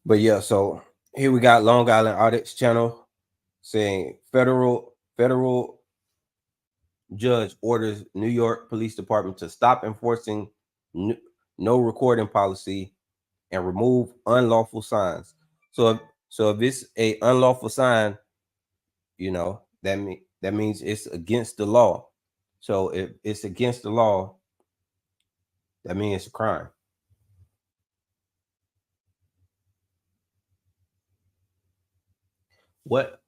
But yeah, so here we got Long Island Audits channel saying federal judge orders New York Police Department to stop enforcing no recording policy and remove unlawful signs. So if it's a unlawful sign, that means it's against the law. So if it's against the law, that means it's a crime. What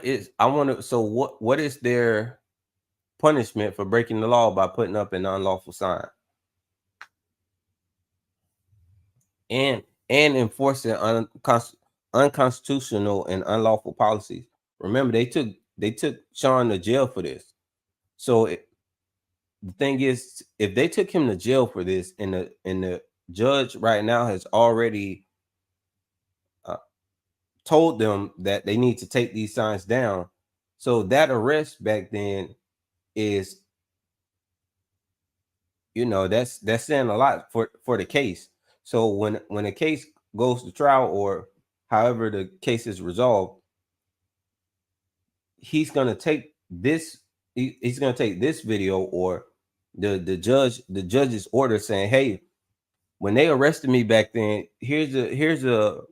is I want to so what is their punishment for breaking the law by putting up an unlawful sign and enforcing unconstitutional and unlawful policies? Remember, they took Sean to jail for this. So the thing is, if they took him to jail for this, and the judge right now has already told them that they need to take these signs down, so that arrest back then is, that's saying a lot for the case. So when a case goes to trial, or however the case is resolved, he's gonna take this. He's gonna take this video, or the judge's order saying, hey, when they arrested me back then, here's the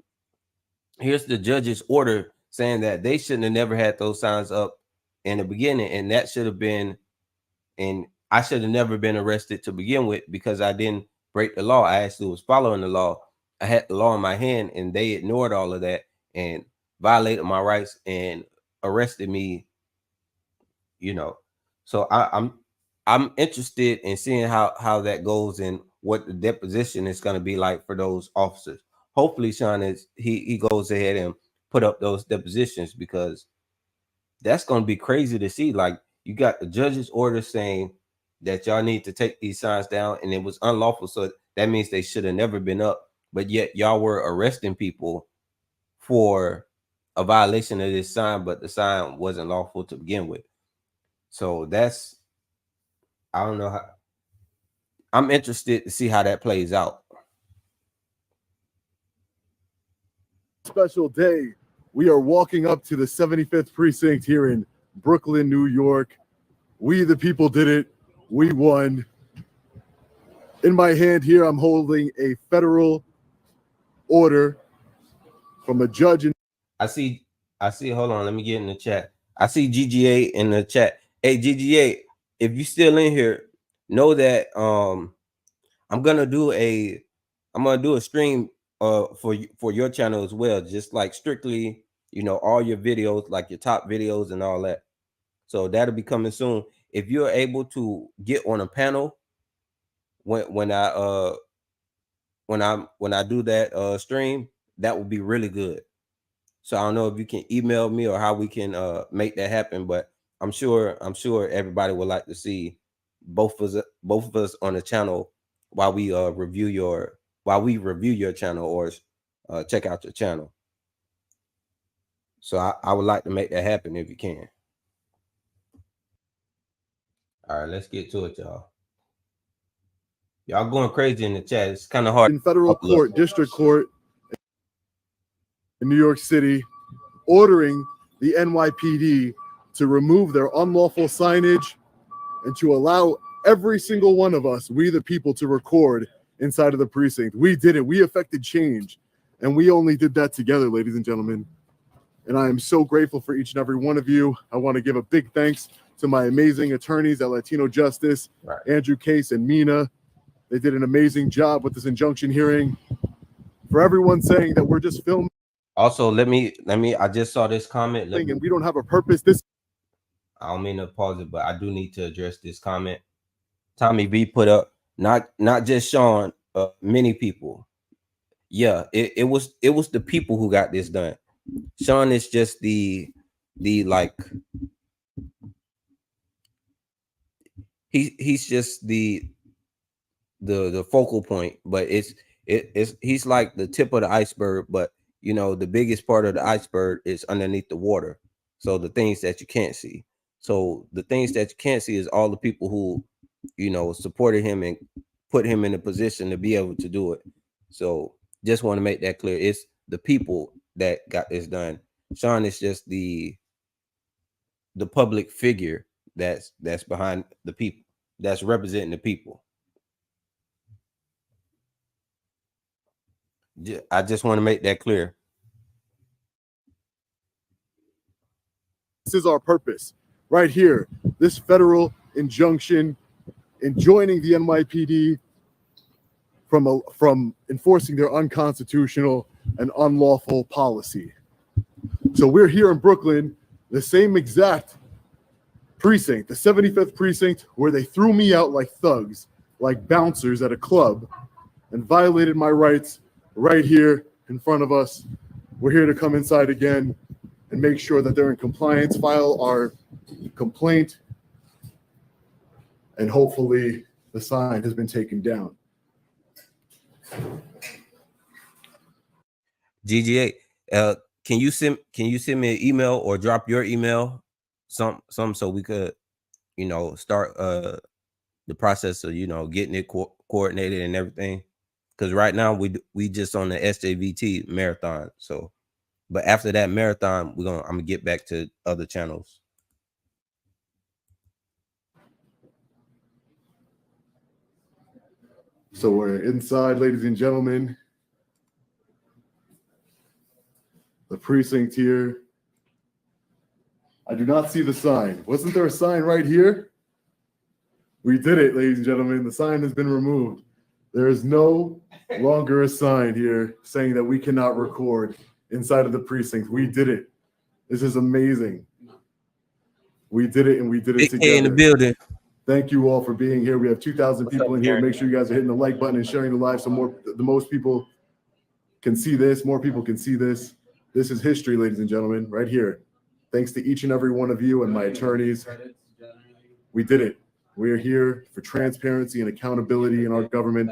judge's order saying that they shouldn't have never had those signs up in the beginning, and that should have been, and I should have never been arrested to begin with, because I didn't break the law. I actually was following the law. I had the law in my hand, and they ignored all of that and violated my rights and arrested me. So I'm interested in seeing how that goes, and what the deposition is going to be like for those officers. Hopefully, Sean he goes ahead and put up those depositions, because that's going to be crazy to see. Like, you got the judge's order saying that y'all need to take these signs down, and it was unlawful. So that means they should have never been up. But yet y'all were arresting people for a violation of this sign, but the sign wasn't lawful to begin with. So that's, I don't know how. I'm interested to see how that plays out. Special day. We are walking up to the 75th precinct here in Brooklyn, New York. We the people did it. We won. In my hand here, I'm holding a federal order from a judge. I see, hold on, let me get in the chat. I see GGA in the chat. Hey, GGA, if you still in here, know that I'm gonna do a stream for your channel as well, just like strictly, all your videos, like your top videos and all that. So that'll be coming soon. If you're able to get on a panel when I do that stream, that would be really good. So I don't know if you can email me or how we can make that happen, but I'm sure everybody would like to see both of us on the channel while we review your channel, or check out your channel. So I would like to make that happen if you can. All right, let's get to it, y'all. Y'all going crazy in the chat. It's kind of hard. In federal court, district court in New York City, ordering the NYPD to remove their unlawful signage and to allow every single one of us, we the people, to record inside of the precinct. We did it. We affected change. And we only did that together, ladies and gentlemen. And I am so grateful for each and every one of you. I want to give a big thanks to my amazing attorneys at Latino Justice, right, Andrew Case and Mina. They did an amazing job with this injunction hearing. For everyone saying that we're just filming. Also, let me, I just saw this comment. And we don't have a purpose. I don't mean to pause it, but I do need to address this comment. Tommy V put up, not just Sean, many people. Yeah, it was the people who got this done. Sean is just the like, he's just the focal point, but he's like the tip of the iceberg, but the biggest part of the iceberg is underneath the water. So the things that you can't see. So the things that you can't see is all the people who, supported him and put him in a position to be able to do it. So just want to make that clear. the people that got this done. Sean is just the public figure that's behind the people, that's representing the people. I just want to make that clear. This is our purpose right here. This federal injunction enjoining the NYPD from enforcing their unconstitutional and unlawful policy. So we're here in Brooklyn, the same exact precinct, the 75th precinct, where they threw me out like thugs, like bouncers at a club, and violated my rights right here in front of us. We're here to come inside again and make sure that they're in compliance, file our complaint, and hopefully the sign has been taken down. GGA, can you send me an email or drop your email, some so we could, start the process of getting it coordinated and everything, because right now we just on the SJVT marathon. So, but after that marathon, I'm gonna get back to other channels. So we're inside, ladies and gentlemen. The precinct here. I do not see the sign. Wasn't there a sign right here? We did it, ladies and gentlemen. The sign has been removed. There is no longer a sign here saying that we cannot record inside of the precinct. We did it. This is amazing. We did it, and we did it together. In the building. Thank you all for being here. We have 2,000 people in here. Make sure you guys are hitting the like button and sharing the live so the most people can see this. More people can see this. This is history, ladies and gentlemen, right here. Thanks to each and every one of you and my attorneys. We did it. We're here for transparency and accountability in our government.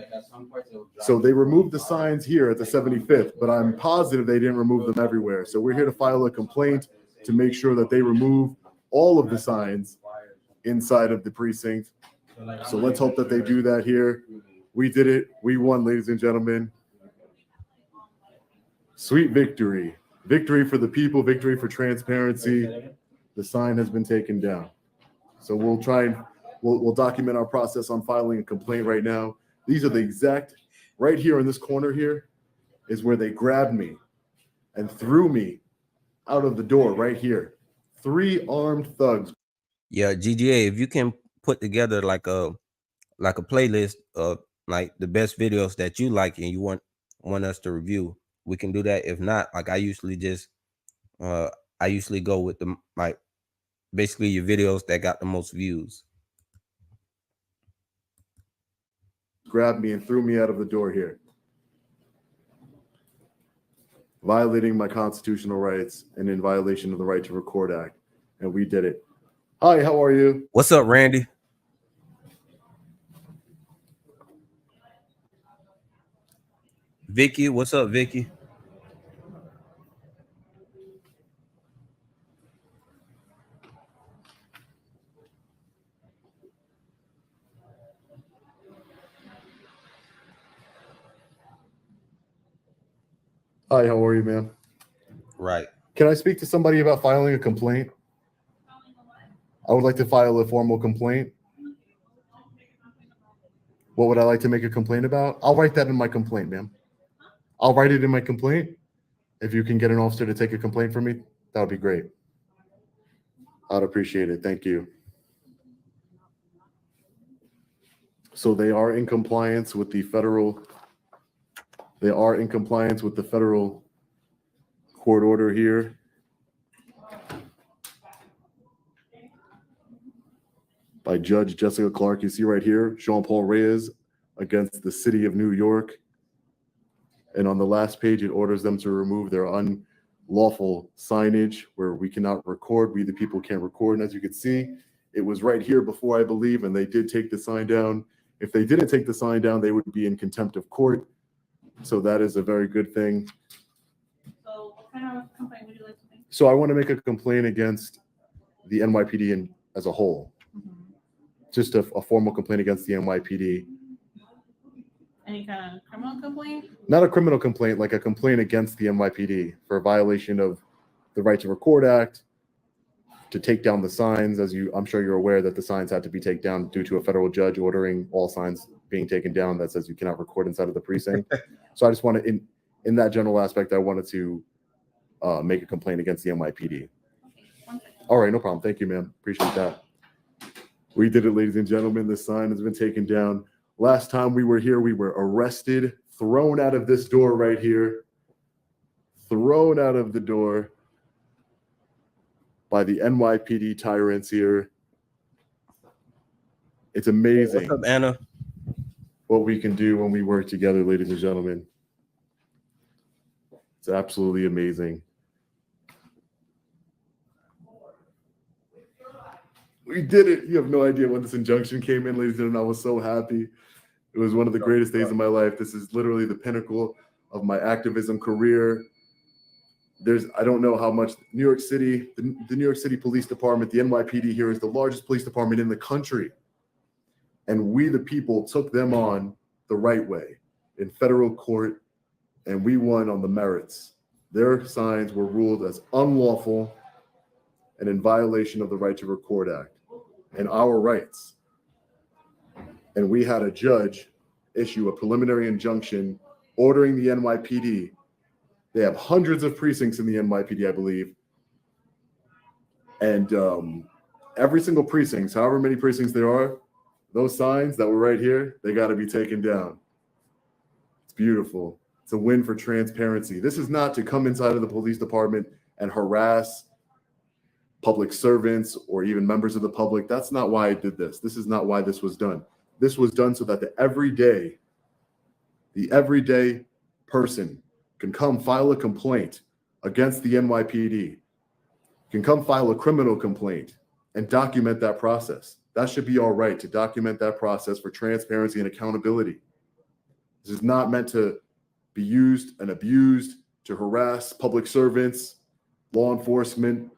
So they removed the signs here at the 75th, but I'm positive they didn't remove them everywhere. So we're here to file a complaint to make sure that they remove all of the signs inside of the precinct. So let's hope that they do that here. We did it. We won, ladies and gentlemen. Sweet victory. Victory for the people, victory for transparency. The sign has been taken down. So we'll try and we'll document our process on filing a complaint right now. These are the exact, right here in this corner here is where they grabbed me and threw me out of the door right here. 3 armed thugs. Yeah, GGA, if you can put together like a playlist of like the best videos that you like and you want us to review, we can do that. If not, like I usually go with the basically your videos that got the most views. Grabbed me and threw me out of the door here, violating my constitutional rights and in violation of the Right to Record Act. And we did it. Hi, how are you? What's up, Randy? Vicky, what's up, Vicky? Hi, how are you, ma'am? Right. Can I speak to somebody about filing a complaint? I would like to file a formal complaint. What would I like to make a complaint about? I'll write that in my complaint, ma'am. I'll write it in my complaint. If you can get an officer to take a complaint for me, that would be great. I'd appreciate it. Thank you. So they are in compliance with the federal. They are in compliance with the federal court order here. By Judge Jessica Clark. You see right here, Jean Paul Reyes against the city of New York. And on the last page, it orders them to remove their unlawful signage where we cannot record. We the people can't record. And as you can see, it was right here before, I believe, and they did take the sign down. If they didn't take the sign down, they would be in contempt of court. So that is a very good thing. So what kind of complaint would you like to make? So I want to make a complaint against the NYPD as a whole. Just a formal complaint against the NYPD Any kind of criminal complaint? Not a criminal complaint, like a complaint against the NYPD for a violation of the Right to Record Act, to take down the signs. I'm sure you're aware that the signs had to be taken down due to a federal judge ordering all signs being taken down that says you cannot record inside of the precinct. So I just want to, in that general aspect, I wanted to make a complaint against the NYPD. All right, no problem. Thank you, ma'am. Appreciate that. We did it, ladies and gentlemen. The sign has been taken down. Last time we were here, we were arrested, thrown out of this door right here, thrown out of the door by the NYPD tyrants here. It's amazing. What's up, Anna? What we can do when we work together, ladies and gentlemen. It's absolutely amazing. We did it. You have no idea when this injunction came in, ladies and gentlemen. I was so happy. It was one of the greatest days of my life. This is literally the pinnacle of my activism career. I don't know how much New York City, the New York City Police Department, the NYPD here is the largest police department in the country. And we, the people, took them on the right way in federal court, and we won on the merits. Their signs were ruled as unlawful and in violation of the Right to Record Act and our rights. And we had a judge issue a preliminary injunction ordering the NYPD. They have hundreds of precincts in the NYPD, I believe. And every single precinct, however many precincts there are, those signs that were right here, they got to be taken down. It's beautiful. It's a win for transparency. This is not to come inside of the police department and harass public servants or even members of the public. That's not why I did this. This is not why this was done. This was done so that the everyday person can come file a complaint against the NYPD, can come file a criminal complaint and document that process. That should be our right, to document that process for transparency and accountability. This is not meant to be used and abused to harass public servants, law enforcement,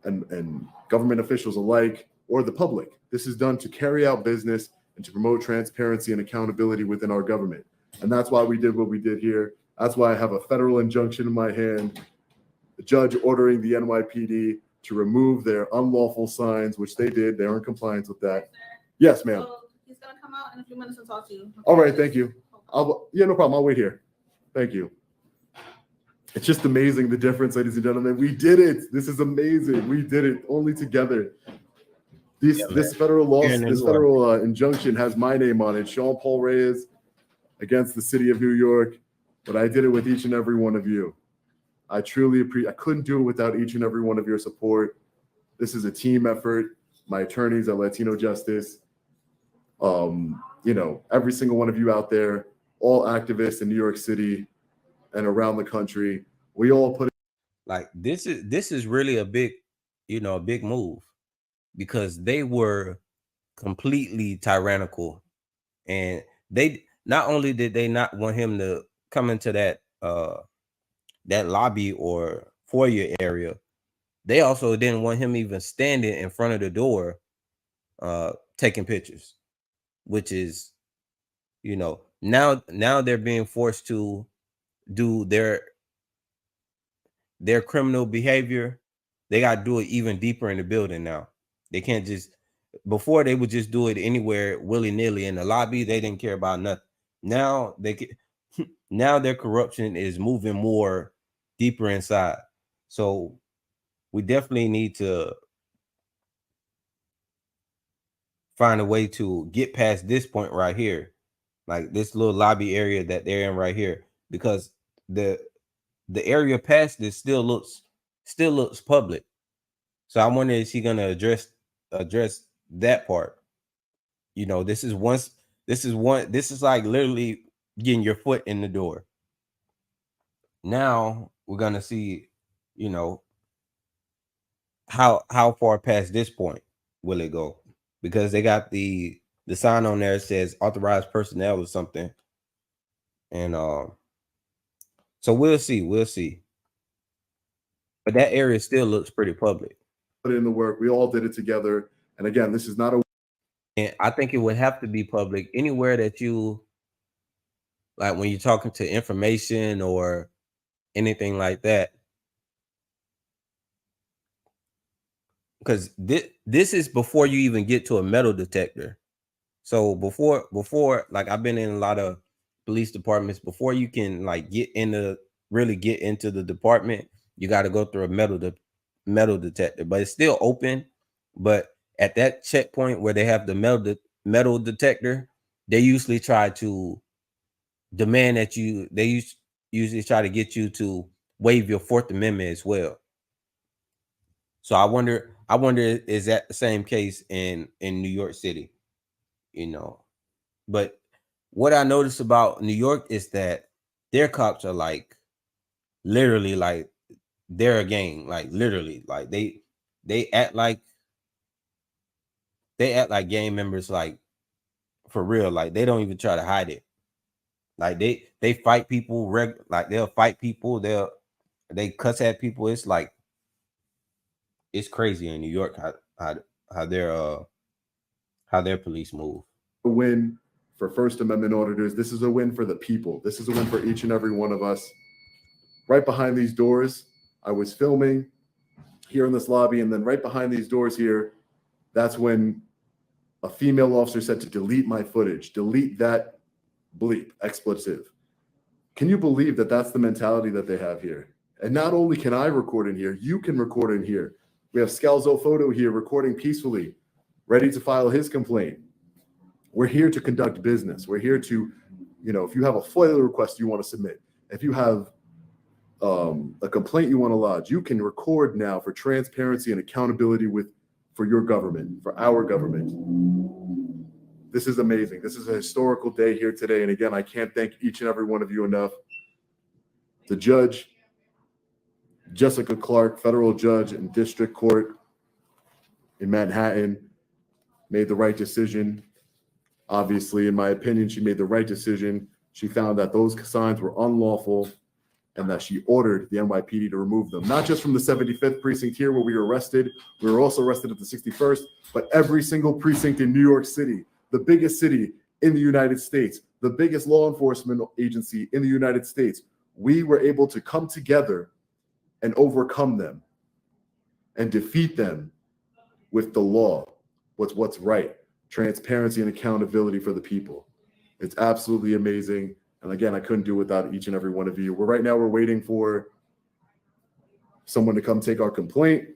and government officials alike, or the public. This is done to carry out business and to promote transparency and accountability within our government. And that's why we did what we did here. That's why I have a federal injunction in my hand, the judge ordering the NYPD to remove their unlawful signs, which they did. They are in compliance with that. Yes, ma'am. So he's gonna come out in a few minutes and talk to you. Okay? All right, thank you. Yeah, no problem. I'll wait here. Thank you. It's just amazing, the difference, ladies and gentlemen. We did it. This is amazing. We did it only together. This federal law, this federal injunction has my name on it, Sean Paul Reyes, against the city of New York. But I did it with each and every one of you. I truly appreciate. I couldn't do it without each and every one of your support. This is a team effort. My attorneys at Latino Justice, every single one of you out there, all activists in New York City and around the country, we all put. Like this is really a big move, because they were completely tyrannical, and they not only did they not want him to come into that lobby or foyer area, they also didn't want him even standing in front of the door taking pictures, which is, now they're being forced to do their criminal behavior. They got to do it even deeper in the building now. They can't just, before they would just do it anywhere willy-nilly in the lobby. They didn't care about nothing. Now now their corruption is moving more deeper inside. So we definitely need to find a way to get past this point right here, like this little lobby area that they're in right here, because the area past this still looks public. So I wonder, is he gonna address that part? This is like literally getting your foot in the door. Now we're gonna see, how far past this point will it go, because they got the sign on there that says authorized personnel or something, and so we'll see. But that area still looks pretty public. Put in the work. We all did it together. And again, this is not a. And I think it would have to be public anywhere that you like when you're talking to information or anything like that. Because this is before you even get to a metal detector. So before like I've been in a lot of police departments, before you can like really get into the department, you got to go through a metal detector. But it's still open. But at that checkpoint where they have the metal detector, they usually try to demand that usually try to get you to waive your Fourth Amendment as well. So I wonder is that the same case in New York City? You know, but what I noticed about New York is that their cops are like literally like they're a gang, like literally, like they act like gang members, like for real, like they don't even try to hide it. Like they fight people, like they'll fight people, they cuss at people. It's like it's crazy in New York how their police move. A win for First Amendment auditors. This is a win for the people. This is a win for each and every one of us. Right behind these doors, I was filming here in this lobby, and then right behind these doors here, that's when a female officer said to delete my footage, delete that bleep, expletive. Can you believe that that's the mentality that they have here? And not only can I record in here, you can record in here. We have Scalzo Photo here recording peacefully, ready to file his complaint. We're here to conduct business. We're here to, if you have a FOIA request you want to submit, if you have a complaint you want to lodge, you can record now for transparency and accountability for your government, for our government. This is amazing. This is a historical day here today. And again, I can't thank each and every one of you enough. The judge, Jessica Clark, federal judge in district court in Manhattan, made the right decision. Obviously, in my opinion, she made the right decision. She found that those signs were unlawful and that she ordered the NYPD to remove them. Not just from the 75th precinct here where we were arrested. We were also arrested at the 61st, but every single precinct in New York City, the biggest city in the United States, the biggest law enforcement agency in the United States. We were able to come together and overcome them and defeat them with the law, what's right, transparency and accountability for the people. It's absolutely amazing. And again, I couldn't do it without each and every one of you. Right now we're waiting for someone to come take our complaint,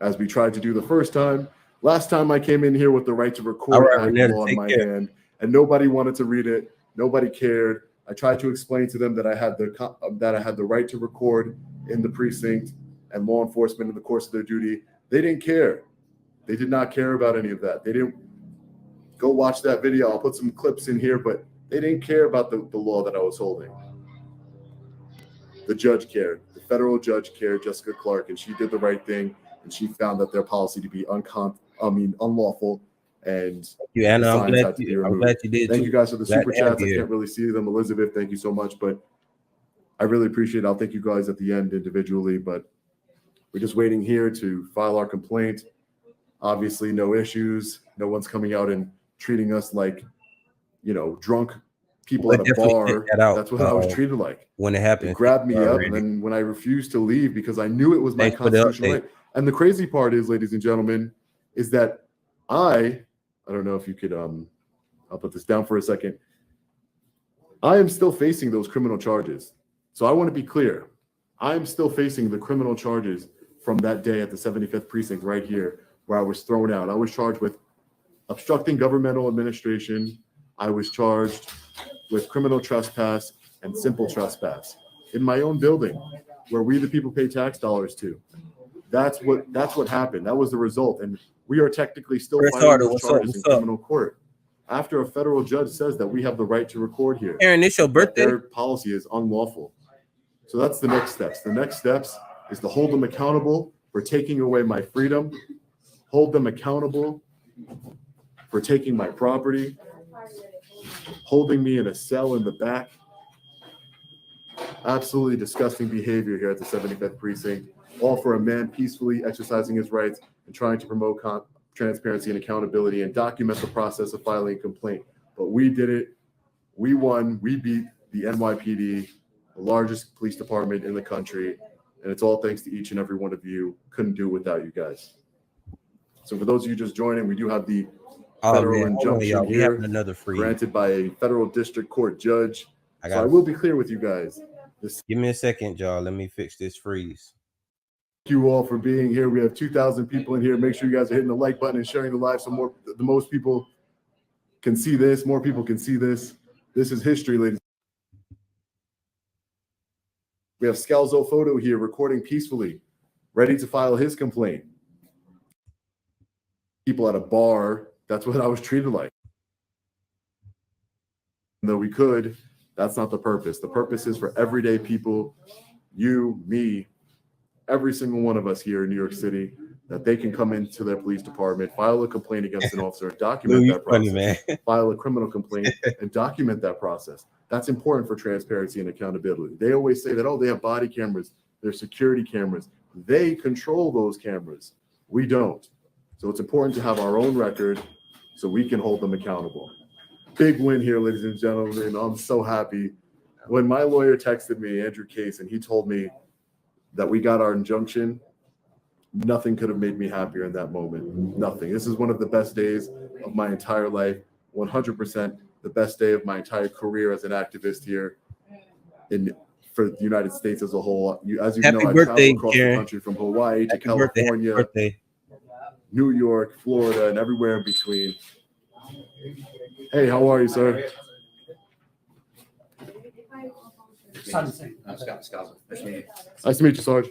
as we tried to do the first time. Last time I came in here with the right to record law in my hand, and nobody wanted to read it. Nobody cared. I tried to explain to them that I had the right to record in the precinct and law enforcement in the course of their duty. They didn't care. They did not care about any of that. They didn't go watch that video. I'll put some clips in here, but they didn't care about the law that I was holding. The judge cared. The federal judge cared, Jessica Clark, and she did the right thing. And she found that their policy to be unlawful, and Anna, I'm glad you did. Thank you guys for the super chats. I can't really see them. Elizabeth, thank you so much, but I really appreciate it. I'll thank you guys at the end individually, but we're just waiting here to file our complaint. Obviously, no issues. No one's coming out and treating us like, drunk people at a bar. That's what I was treated like when it happened. They grabbed me up, and then when I refused to leave because I knew it was my constitutional right. And the crazy part is, ladies and gentlemen, is that I don't know if you could, I'll put this down for a second. I am still facing those criminal charges. So I want to be clear. I'm still facing the criminal charges from that day at the 75th precinct right here, where I was thrown out. I was charged with obstructing governmental administration. I was charged with criminal trespass and simple trespass in my own building, where we the people pay tax dollars to. That's what happened. That was the result. And we are technically still fighting those charges in criminal court. After a federal judge says that we have the right to record here. Aaron, it's your birthday. Their policy is unlawful. So that's the next steps. The next steps is to hold them accountable for taking away my freedom, hold them accountable for taking my property, holding me in a cell in the back. Absolutely disgusting behavior here at the 75th precinct. All for a man peacefully exercising his rights and trying to promote transparency and accountability and document the process of filing a complaint. But we did it We won. We beat the NYPD, the largest police department in the country. And it's all thanks to each and every one of you. Couldn't do it without you guys. So for those of you just joining, we do have the federal injunction we here, having another freeze. granted by a federal district court judge. I will be clear with you guys. Give me a second, y'all. Let me fix this freeze. Thank you all for being here. We have 2,000 people in here. Make sure you guys are hitting the like button and sharing the live so the most people can see this. More people can see this. This is history, ladies. We have Scalzo Photo here recording peacefully, ready to file his complaint. People at a bar, that's what I was treated like. Though we could, that's not the purpose. The purpose is for everyday people, you, me, every single one of us here in New York City, that they can come into their police department, file a complaint against an officer, document that process, file a criminal complaint, and document that process. That's important for transparency and accountability. They always say that, oh, they have body cameras, they're security cameras. They control those cameras. We don't. So it's important to have our own record so we can hold them accountable. Big win here, ladies and gentlemen. I'm so happy. When my lawyer texted me, Andrew Case, and he told me that we got our injunction, nothing could have made me happier in that moment. Nothing. This is one of the best days of my entire life. 100% the best day of my entire career as an activist here for the United States as a whole. As you know, I traveled across the country from Hawaii to California, New York, Florida, and everywhere in between. Hey, how are you, sir? Sergeant Singh. Nice to meet you, Sarge.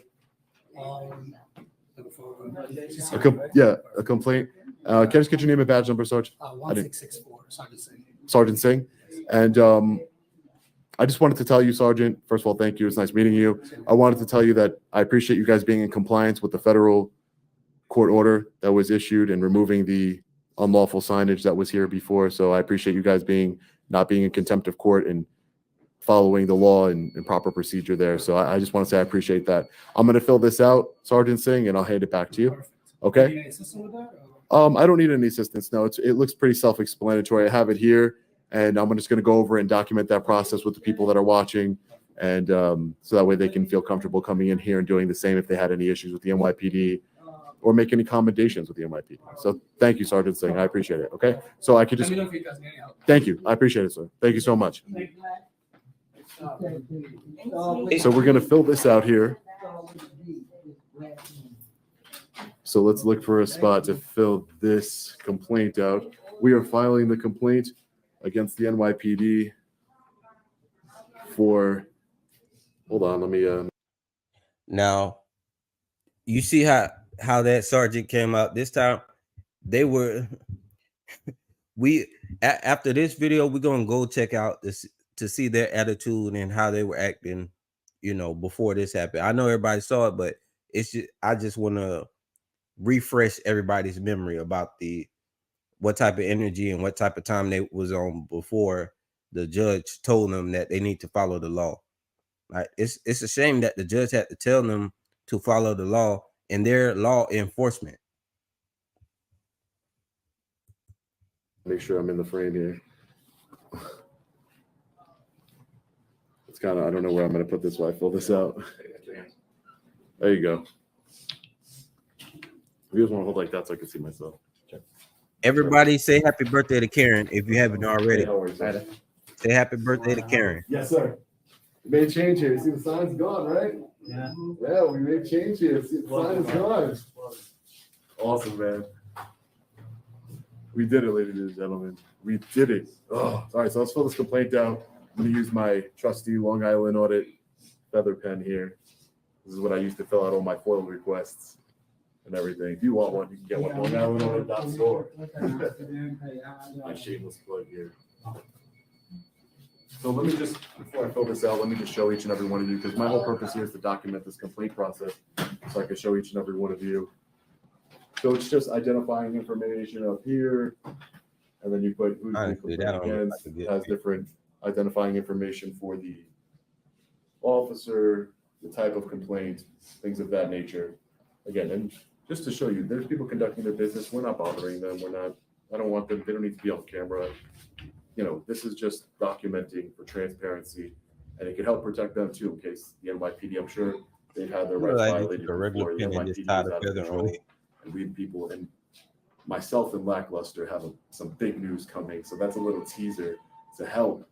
A complaint. Can I just get your name and badge number, Sarge? 1664, Sergeant Singh. Sergeant Singh. And I just wanted to tell you, Sergeant, first of all, thank you. It's nice meeting you. I wanted to tell you that I appreciate you guys being in compliance with the federal court order that was issued and removing the unlawful signage that was here before. So I appreciate you guys not being in contempt of court and following the law and proper procedure there. So I just want to say I appreciate that. I'm going to fill this out, Sergeant Singh, and I'll hand it back to you. Okay? Any assistance with that? I don't need any assistance. No, it looks pretty self-explanatory. I have it here, and I'm just going to go over and document that process with the people that are watching, and so that way they can feel comfortable coming in here and doing the same if they had any issues with the NYPD or make any commendations with the NYPD. So thank you, Sergeant Singh. I appreciate it. Okay? So I could just... Let me know if you guys need any help. Thank you. I appreciate it, sir. Thank you so much. So we're going to fill this out here. So let's look for a spot to fill this complaint out. We are filing the complaint against the NYPD for, hold on, let me Now, you see how that sergeant came out this time? They were after this video, we're gonna go check out this to see their attitude and how they were acting, before this happened. I know everybody saw it, but I just want to refresh everybody's memory about what type of energy and what type of time they was on before the judge told them that they need to follow the law. Like it's a shame that the judge had to tell them to follow the law and their law enforcement. make sure I'm in the frame here. It's kind of, I don't know where I'm going to put this while I fill this out. There you go. You just want to hold like that so I can see myself. Okay. Everybody say happy birthday to Karen if you haven't already. Hey, how are you, sir? Say happy birthday to Karen. Yes, sir. We made change here. See, the sign's gone, right? Yeah. Yeah, we made change here. See, the sign is gone. Awesome, man. We did it, ladies and gentlemen. We did it. Oh, all right, so let's fill this complaint down. I'm going to use my trusty Long Island audit feather pen here. This is what I used to fill out all my FOIL requests and everything. If you want one, you can get one. Long Island audit.store. My shameless plug here. So let me just, before I fill this out, let me just show each and every one of you, because my whole purpose here is to document this complaint process so I can show each and every one of you. So it's just identifying information up here, and then you put who's the complaint against. It has different identifying information for the officer, the type of complaint, things of that nature. Again, and just to show you, there's people conducting their business. We're not bothering them. We're not, I don't want them, they don't need to be on camera. this is just documenting for transparency, and it could help protect them too, in case the NYPD, I'm sure they've had their rights Like violated a regular before. The pen and just NYPD tie is the out of feather on control, it. and we people, and myself and Lackluster have some big news coming. So that's a little teaser to help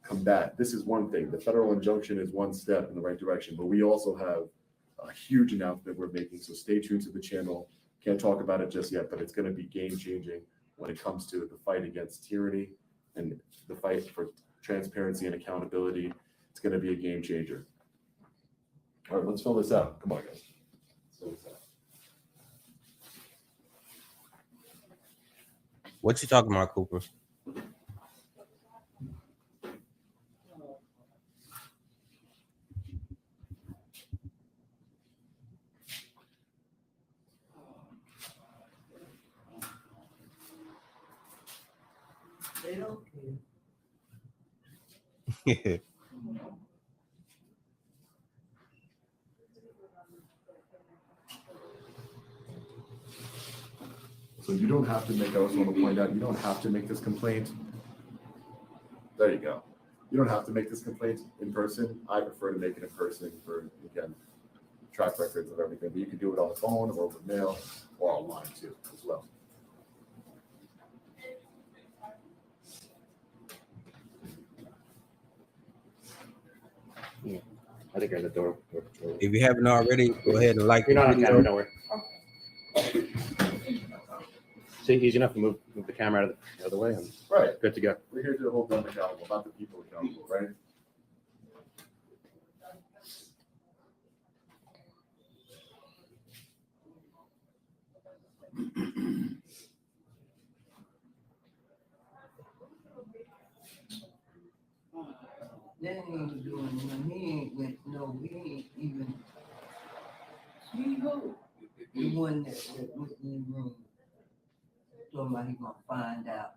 combat. This is one thing. The federal injunction is one step in the right direction, but we also have a huge announcement we're making. So stay tuned to the channel. Can't talk about it just yet, but it's going to be game changing when it comes to the fight against tyranny and the fight for transparency and accountability. It's going to be a game changer. All right, let's fill this out. Come on, guys. Let's fill this out. What you talking about, Cooper? They don't care. Yeah. So you don't have to make, I also want to point out, you don't have to make this complaint. There you go. You don't have to make this complaint in person. I prefer to make it in person for, again, track records of everything, but you can do it on the phone or over mail or online too, as well. I think you're in the door. If you haven't already, go ahead and like You're not the on video. camera, don't worry. See, easy enough to move the camera out of the other way and Right. good to go. We're here to hold them accountable, not the people accountable, right? They ain't doing nothing. He ain't went, no, he ain't even. See who? The one that went in the room. Somebody gonna find out.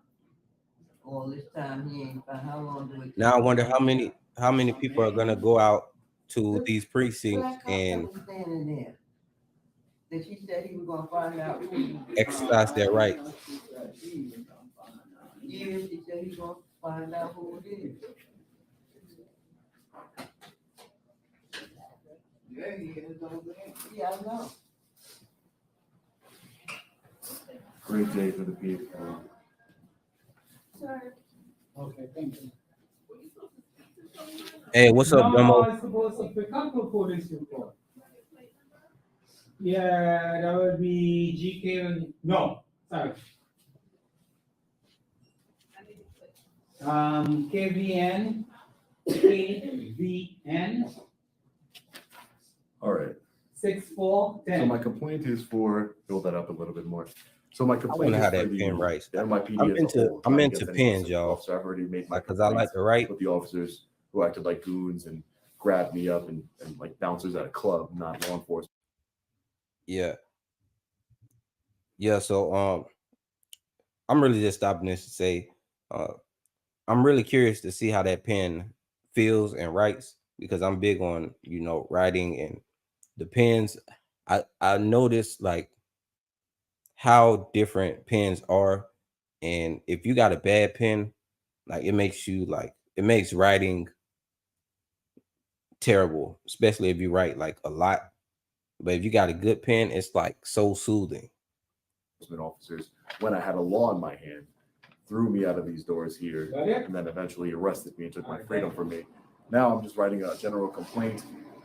All this time he ain't found, how long do it? Now I wonder how many people are gonna go out to these precincts Black cop and that was standing there. That she said he was gonna find out who. exercise their rights. Yeah, she said he gonna find out who it is. Yeah, he is over there. Yeah, I know. Great day for the people. Okay, thank you. Hey, what's up, No, Domo? it's supposed to pick up a police report. Yeah, that would be GK. No, sorry. KVN. All right. 6410. So my complaint is for, build that up a little bit more. So my I complaint wonder is how for that the pen writes. NYPD I'm as a into whole, I'm not into against any pens, specific y'all. officer. I've already made my Like, cause I like complaints to write. with the officers who acted like goons and grabbed me up and like bouncers at a club, not law enforcement. Yeah. Yeah. So I'm really just stopping this to say I'm really curious to see how that pen feels and writes because I'm big on writing and the pens. I noticed like how different pens are, and if you got a bad pen, like it makes writing terrible, especially if you write like a lot. But if you got a good pen, it's like so soothing. Officers, when I had a law in my hand, threw me out of these doors here, Got it? and then eventually arrested me and took my freedom from me. Now I'm just writing a general complaint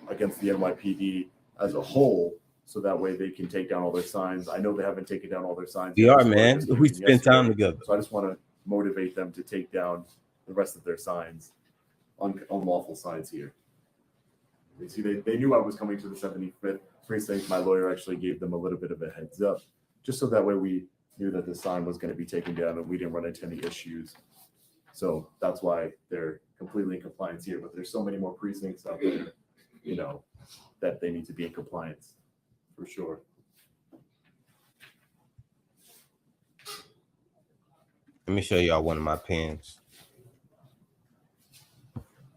against the NYPD as a whole, so that way they can take down all their signs. I know they haven't taken down all their signs. We yet. are, This order man. just We came in spend time yesterday. together. So I just want to motivate them to take down the rest of their signs, unlawful signs here. You see, they knew I was coming to the 75th precinct. My lawyer actually gave them a little bit of a heads up, just so that way we knew that the sign was going to be taken down and we didn't run into any issues. So that's why they're completely in compliance here. But there's so many more precincts out there, that they need to be in compliance for sure. Let me show y'all one of my pens.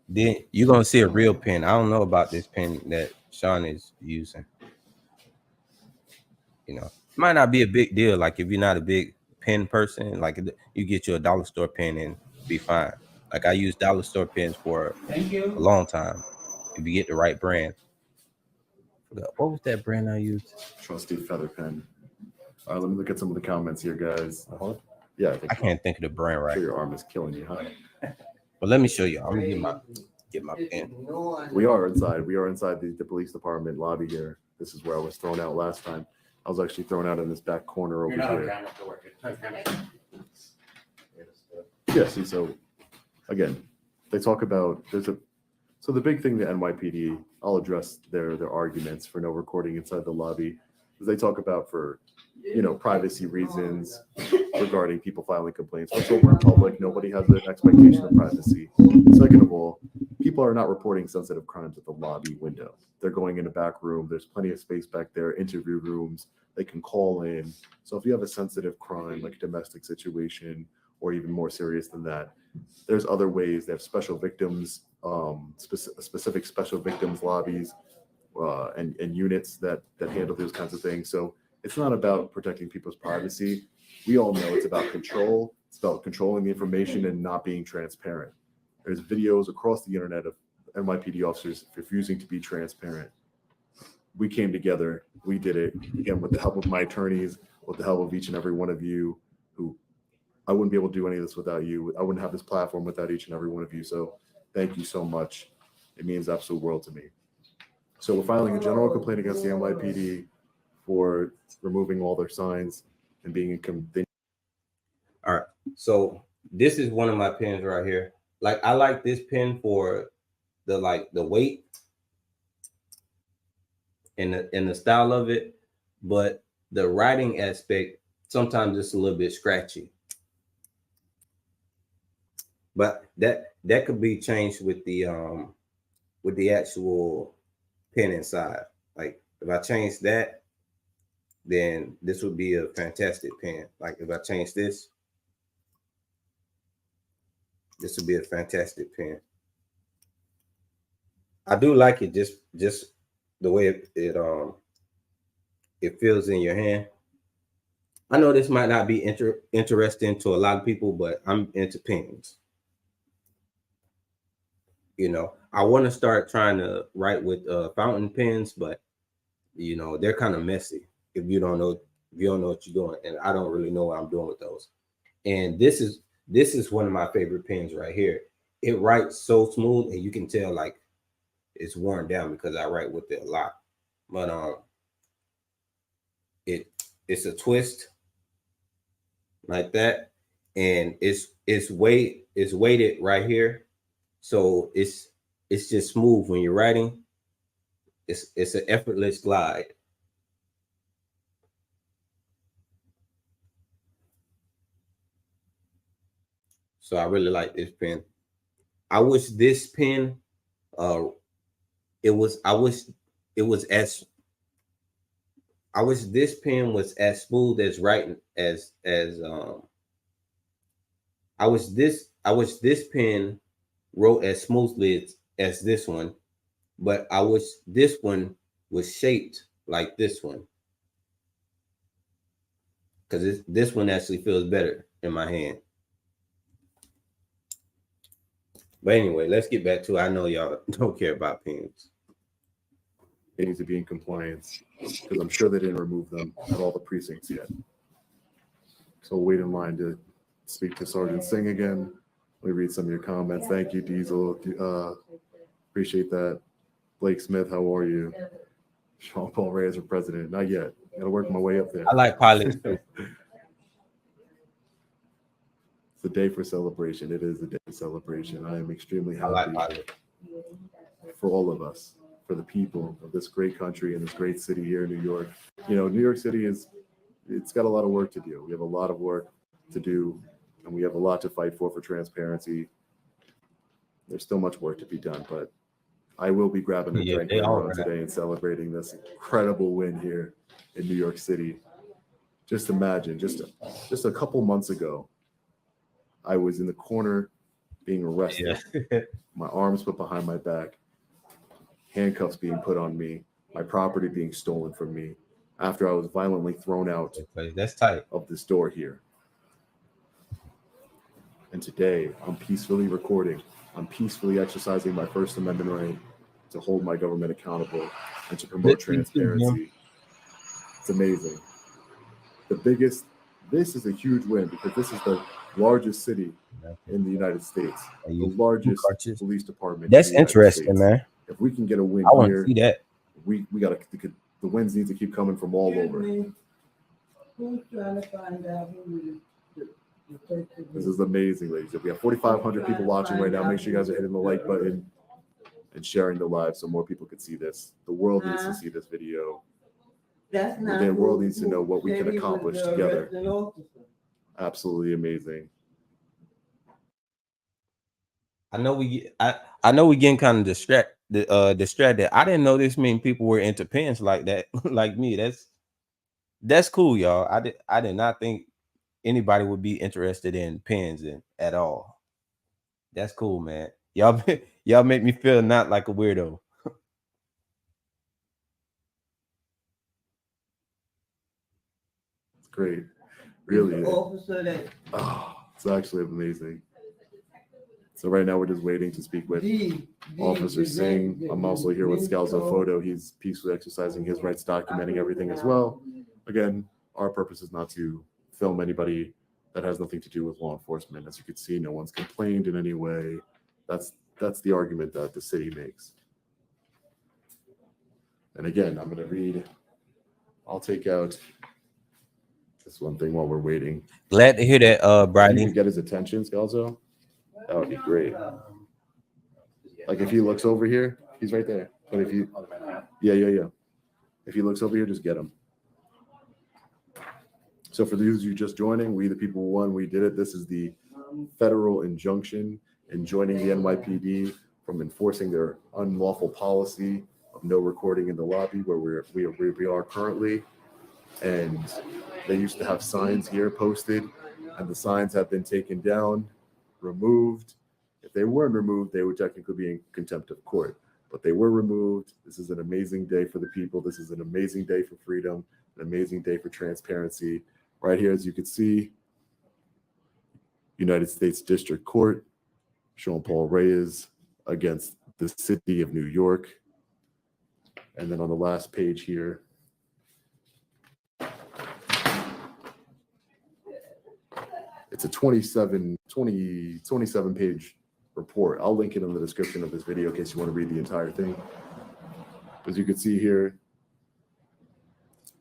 Then you're gonna see a real pen. I don't know about this pen that Sean is using. It might not be a big deal. Like if you're not a big pen person, like you get you a dollar store pen and be fine. Like I use dollar store pens for Thank a you. long time. If you get the right brand. What was that brand I used? Trusty feather pen. All right, let me look at some of the comments here, guys. Uh-huh. Yeah, I can't think of the brand I'm right. sure your arm is killing you, huh? But let me show you. I'm gonna get my pen. We are inside. We are inside the police department lobby here. This is where I was thrown out last time. I was actually thrown out in this back corner over You're not on here. camera, so we're good. Yeah, see, so again, they talk about so the big thing the NYPD, I'll address their arguments for no recording inside the lobby, is they talk about for privacy reasons regarding people filing complaints. First of all, we're in public, nobody has an expectation of privacy. Second of all, people are not reporting sensitive crimes at the lobby window. They're going in a back room, there's plenty of space back there, interview rooms, they can call in. So if you have a sensitive crime like a domestic situation, or even more serious than that, there's other ways. They have special victims, specific special victims lobbies, and units that handle those kinds of things. So it's not about protecting people's privacy. We all know it's about control. It's about controlling the information and not being transparent. There's videos across the internet of NYPD officers refusing to be transparent. We came together. We did it, again, with the help of my attorneys, with the help of each and every one of you who I wouldn't be able to do any of this without you. I wouldn't have this platform without each and every one of you. So thank you so much. It means absolute world to me. So we're filing a general complaint against the NYPD for removing all their signs and being inconvenient. All right. So this is one of my pens right here. Like I like this pen for the weight and the style of it, but the writing aspect sometimes it's a little bit scratchy. But that could be changed with the actual pen inside. Like if I change that, then this would be a fantastic pen. Like if I change this would be a fantastic pen. I do like it just the way it feels in your hand. I know this might not be interesting to a lot of people, but I'm into pens. I want to start trying to write with fountain pens, but they're kind of messy if you don't know what you're doing, and I don't really know what I'm doing with those. And this is one of my favorite pens right here. It writes so smooth, and you can tell like it's worn down because I write with it a lot. But it's a twist like that, and it's weighted right here, so it's just smooth when you're writing. It's an effortless glide. So I really like this pen. I wish this pen, I wish this pen was as smooth as writing I wish this pen wrote as smoothly as this one, but I wish this one was shaped like this one, because this one actually feels better in my hand. But anyway, let's get back to it. I know y'all don't care about pens. They need to be in compliance because I'm sure they didn't remove them at all the precincts yet. So we'll wait in line to speak to Sergeant Singh again. Let me read some of your comments. Thank you, Diesel. Appreciate that. Blake Smith, how are you? Sean Paul Reyes for president. Not yet. Gotta work my way up there. I like pilots too. It's a day for celebration. It is a day of celebration. I am extremely happy I like pilots. For all of us, for the people of this great country and this great city here in New York. New York City it's got a lot of work to do. We have a lot of work to do, and we have a lot to fight for transparency. There's still much work to be done, but I will be grabbing a drink later on today and celebrating this incredible win here in New York City. Just imagine, just a couple months ago, I was in the corner being arrested, my arms put behind my back, handcuffs being put on me, my property being stolen from me, after I was violently thrown out That's tight. of this door here. And today, I'm peacefully recording. I'm peacefully exercising my First Amendment right to hold my government accountable and to promote transparency. It's amazing. This is a huge win because this is the largest city in the United States, the largest police department. That's in the United interesting, States. man. If we can get a win I want here, to see that. we got to. The wins need to keep coming from all over. Who's trying to find out who the person This is? is amazing, ladies. If we have 4,500 people watching right now, make sure you guys are hitting the like button and sharing the live so more people can see this. The world needs to see this video. That's not The world who- needs to know what we who can said he was accomplish the together. arresting officer. Absolutely amazing. I know we getting kind of distracted. I didn't know this many people were into pens like that, like me. That's cool, y'all. I did not think anybody would be interested in pens at all. That's cool, man. Y'all make me feel not like a weirdo. It's great. Really. The officer that Oh, it's actually amazing. So right now we're just waiting to speak with Officer Singh. I'm also here with Scalzo Photo. He's peacefully exercising his rights, documenting everything as well. Again, our purpose is not to film anybody that has nothing to do with law enforcement. As you can see, no one's complained in any way. That's the argument that the city makes. And again, I'm going to read. I'll take out this one thing while we're waiting. Glad to hear that, If you Bridie. can get his attention, Scalzo, that would be great. Like if he looks over here, he's right there. But if you, yeah. If he looks over here, just get him. So for those of you just joining, We the People won. We did it. This is the federal injunction enjoining the NYPD from enforcing their unlawful policy of no recording in the lobby where we are currently. And they used to have signs here posted, and the signs have been taken down, removed. If they weren't removed, they would technically be in contempt of court, but they were removed. This is an amazing day for the people. This is an amazing day for freedom, an amazing day for transparency. Right here, as you can see, United States District Court, Sean Paul Reyes against the city of New York. And then on the last page here, it's a 27 page report. I'll link it in the description of this video in case you want to read the entire thing. As you can see here,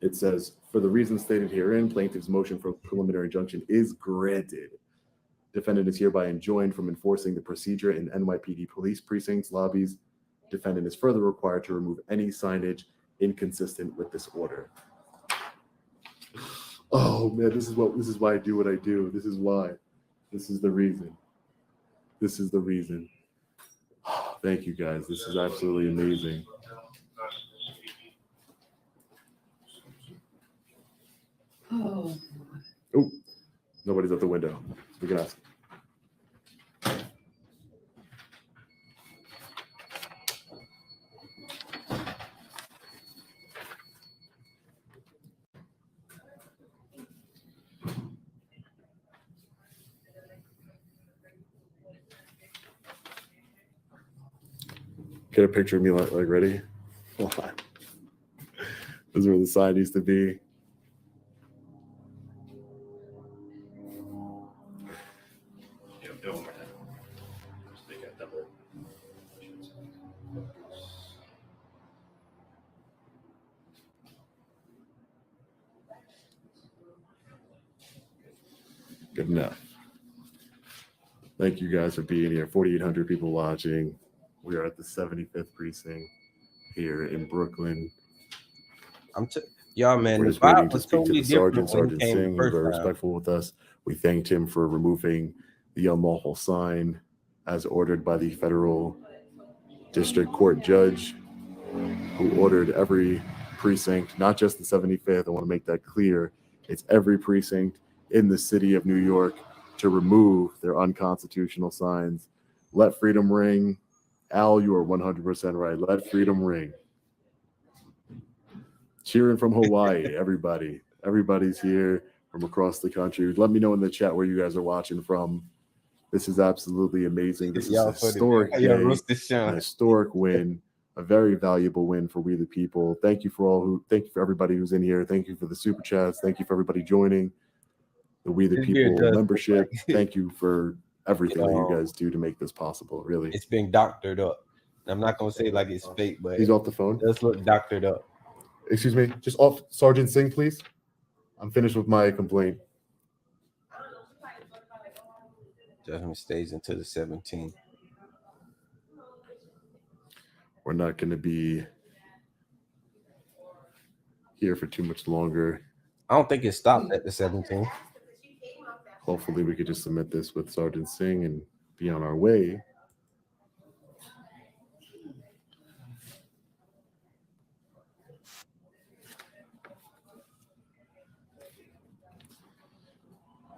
it says, for the reasons stated herein, plaintiff's motion for preliminary injunction is granted. Defendant is hereby enjoined from enforcing the procedure in NYPD police precincts, lobbies. Defendant is further required to remove any signage inconsistent with this order. Oh man, this is why I do what I do. This is why. This is the reason. This is the reason. Thank you guys. This is absolutely amazing. Oh, Oh, nobody's at the window. We can ask. Get a picture of me like ready. Hold on. This is where the sign used to be. Good enough. Thank you guys for being here. 4,800 people watching. We are at the 75th precinct here in Brooklyn. Y'all, man, We're the just waiting vibe to was speak to totally the different sergeant, when he Sergeant came Singh. the He was first very time. respectful with us. We thanked him for removing the unlawful sign as ordered by the federal district court judge who ordered every precinct, not just the 75th. I want to make that clear. It's every precinct in the city of New York to remove their unconstitutional signs. Let freedom ring. Al, you are 100% right. Let freedom ring. Cheering from Hawaii, everybody. Everybody's here from across the country. Let me know in the chat where you guys are watching from. This is absolutely amazing. This is Y'all a funny, historic man. Y'all day, roasted a Sean. historic win, a very valuable win for We the People. Thank you for everybody who's in here. Thank you for the super chats. Thank you for everybody joining the We the This beard People does membership. look like- Thank you for everything that you Yo. guys do to make this possible. Really, It's been doctored up. I'm not gonna say like it's fake, but he's it off the phone. does look doctored up. Excuse me, just off Sergeant Singh, please. I'm finished with my complaint. Judgment stays until the 17th. We're not going to be here for too much longer. I don't think it stopped at the 17th. Hopefully we could just submit this with Sergeant Singh and be on our way.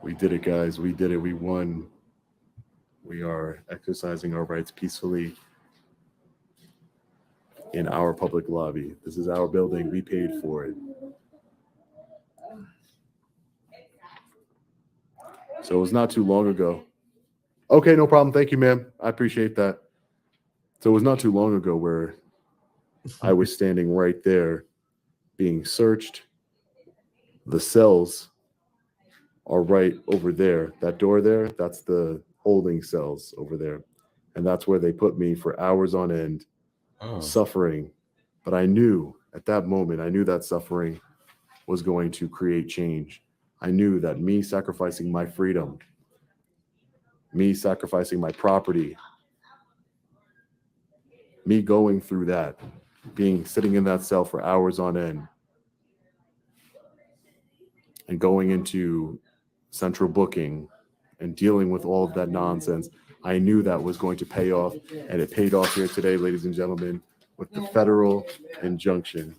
We did it, guys. We did it. We won. We are exercising our rights peacefully in our public lobby. This is our building. We paid for it. So it was not too long ago. Okay, no problem. Thank you, ma'am. I appreciate that. So it was not too long ago where I was standing right there being searched. The cells are right over there. That door there, that's the holding cells over there. And that's where they put me for hours on end, suffering. But I knew at that moment, I knew that suffering was going to create change. I knew that me sacrificing my freedom, me sacrificing my property, me going through that, sitting in that cell for hours on end, and going into central booking and dealing with all of that nonsense, I knew that was going to pay off, and it paid off here today, ladies and gentlemen, with the federal injunction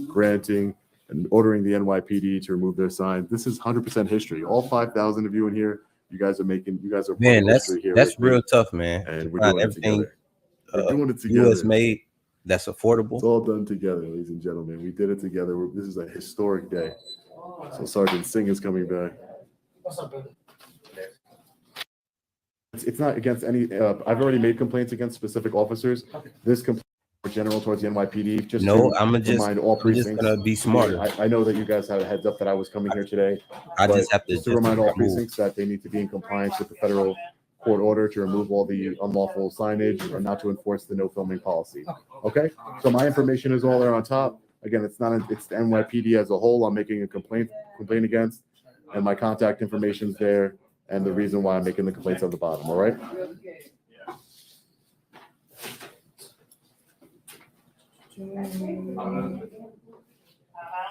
granting and ordering the NYPD to remove their sign. This is 100% history. All 5,000 of you in here, you guys are Man, part of history here. that's real tough, man. And we're doing it together. We're doing it together. U.S. made. That's affordable. It's all done together, ladies and gentlemen. We did it together. This is a historic day. So Sergeant Singh is coming back. What's up, brother? It's not against any. I've already made complaints against specific officers. This complaint is general towards the NYPD. Just No, to I'm just precincts. gonna be smarter. I know that you guys had a heads up that I was coming here today. I but just have to just to remind all move. precincts that they need to be in compliance with the federal court order to remove all the unlawful signage and not to enforce the no filming policy. Okay, so my information is all there on top. Again, it's the NYPD as a whole. I'm making a complaint against, and my contact information is there, and the reason why I'm making the complaints on the bottom. All right.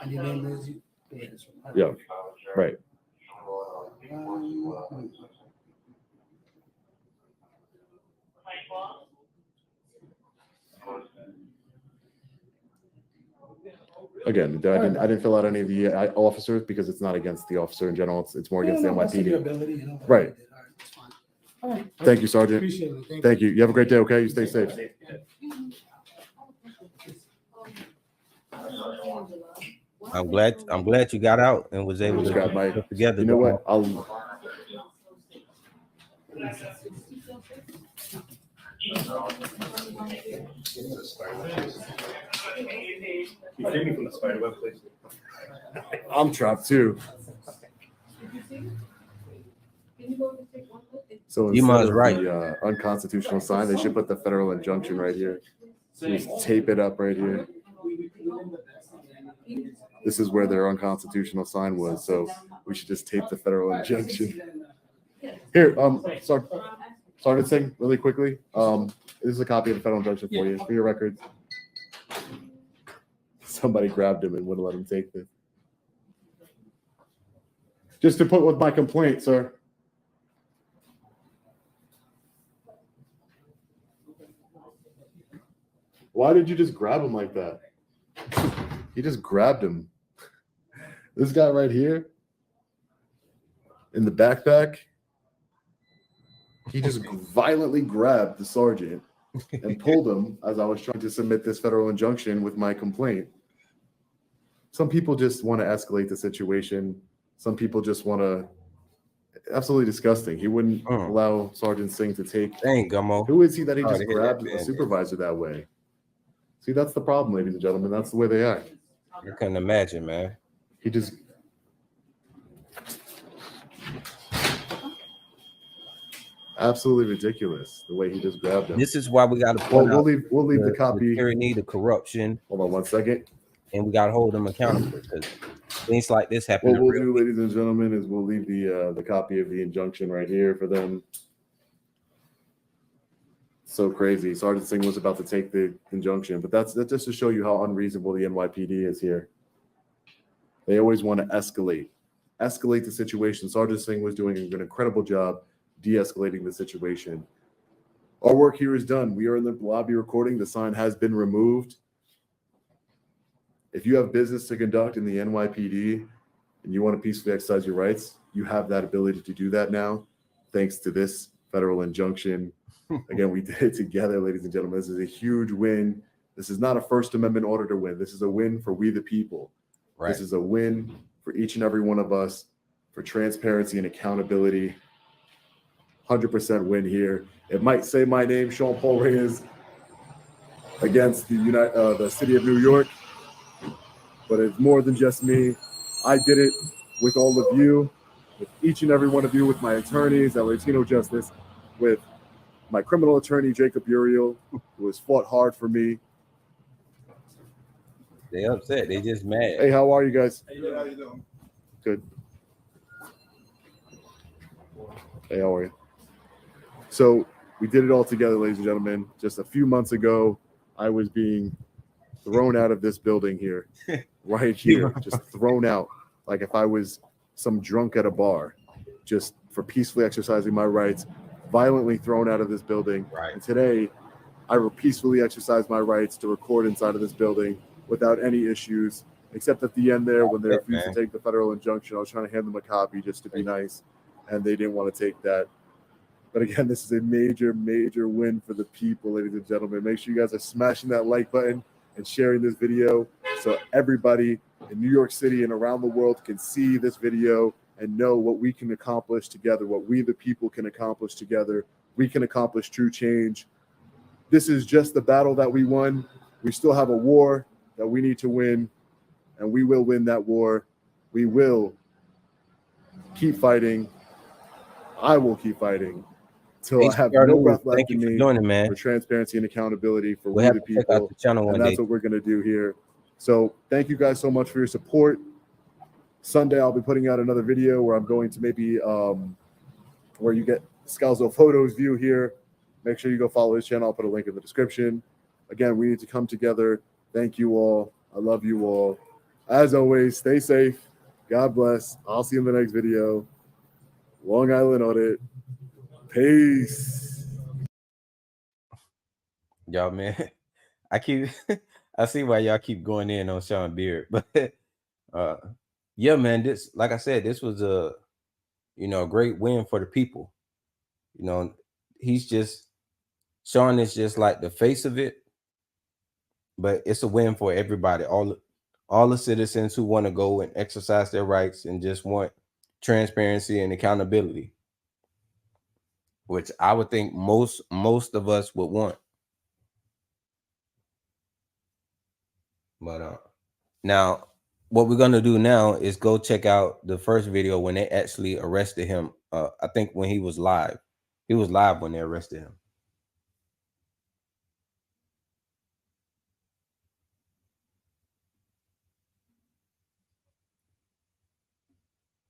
And your name is? Yeah. Right. Again, I didn't fill out any of the officers because it's not against the officer in general. It's more against the NYPD. Right. All right. Thank you, Sergeant. Appreciate it. Thank you. You have a great day. Okay, you stay safe. I'm glad you got out and was able Just to grab my. put together. You know what? I'll. I'm trapped too. So Iman's instead of right. the unconstitutional sign, they should put the federal injunction right here. Just tape it up right here. This is where their unconstitutional sign was, so we should just tape the federal injunction. Here, Sergeant Singh, really quickly. This is a copy of the federal injunction for you, for your records. Somebody grabbed him and wouldn't let him take this. Just to put with my complaint, sir. Why did you just grab him like that? He just grabbed him. This guy right here in the backpack, he just violently grabbed the sergeant and pulled him as I was trying to submit this federal injunction with my complaint. Some people just want to escalate the situation. Some people just want to absolutely disgusting. He wouldn't Mm. allow Sergeant Singh to take. Dang, Gummo. Who is he that he Sorry just to hear that, grabbed a man. supervisor that way? See, that's the problem, ladies and gentlemen. That's the way they act. I couldn't imagine, man. He just absolutely ridiculous the way he just grabbed him. This is why we got to Well, point out we'll leave the the copy. tyranny, the corruption, Hold on one second. and we got to hold them accountable because things like this happen. What we'll do, ladies and gentlemen, is we'll leave the copy of the injunction right here for them. So crazy. Sergeant Singh was about to take the injunction, but that's just to show you how unreasonable the NYPD is here. They always want to escalate the situation. Sergeant Singh was doing an incredible job de-escalating the situation. Our work here is done. We are in the lobby recording. The sign has been removed. If you have business to conduct in the NYPD and you want to peacefully exercise your rights, you have that ability to do that now, thanks to this federal injunction. Again, we did it together, ladies and gentlemen. This is a huge win. This is not a First Amendment order to win. This is a win for we the people. Right. This is a win for each and every one of us, for transparency and accountability. 100% win here. It might say my name, Sean Paul Reyes, against the city of New York, but it's more than just me. I did it with all of you, with each and every one of you, with my attorneys at Latino Justice, with my criminal attorney, Jacob Uriel, who has fought hard for me. They upset. They just mad. Hey, how are you guys? How you doing? Good. Hey, how are you? So we did it all together, ladies and gentlemen. Just a few months ago, I was being thrown out of this building here, right here, just thrown out, like if I was some drunk at a bar, just for peacefully exercising my rights, violently thrown out of this building. Right. And today, I will peacefully exercise my rights to record inside of this building without any issues, except at the end there when they refused to take the federal injunction. I was trying to hand them a copy just to be nice, and they didn't want to take that. But again, this is a major, major win for the people, ladies and gentlemen. Make sure you guys are smashing that like button and sharing this video so everybody in New York City and around the world can see this video and know what we can accomplish together, what we the people can accomplish together. We can accomplish true change. This is just the battle that we won. We still have a war that we need to win, and we will win that war. We will keep fighting. I will keep fighting till I have no breath left Thank in you for me doing it, man. for transparency and accountability for We'll we have the to check out people. the channel one And that's day. what we're going to do here. So thank you guys so much for your support. Sunday, I'll be putting out another video where I'm going to maybe where you get Scalzo Photos view here. Make sure you go follow his channel. I'll put a link in the description. Again, we need to come together. Thank you all. I love you all. As always, stay safe. God bless. I'll see you in the next video. Long Island Audit. Peace. Y'all, man. I see why y'all keep going in on Sean Beard, but yeah, man, this, like I said, this was a great win for the people. Sean is just like the face of it, but it's a win for everybody, all the citizens who want to go and exercise their rights and just want transparency and accountability, which I would think most of us would want. But now what we're gonna do now is go check out the first video when they actually arrested him. I think when he was live when they arrested him.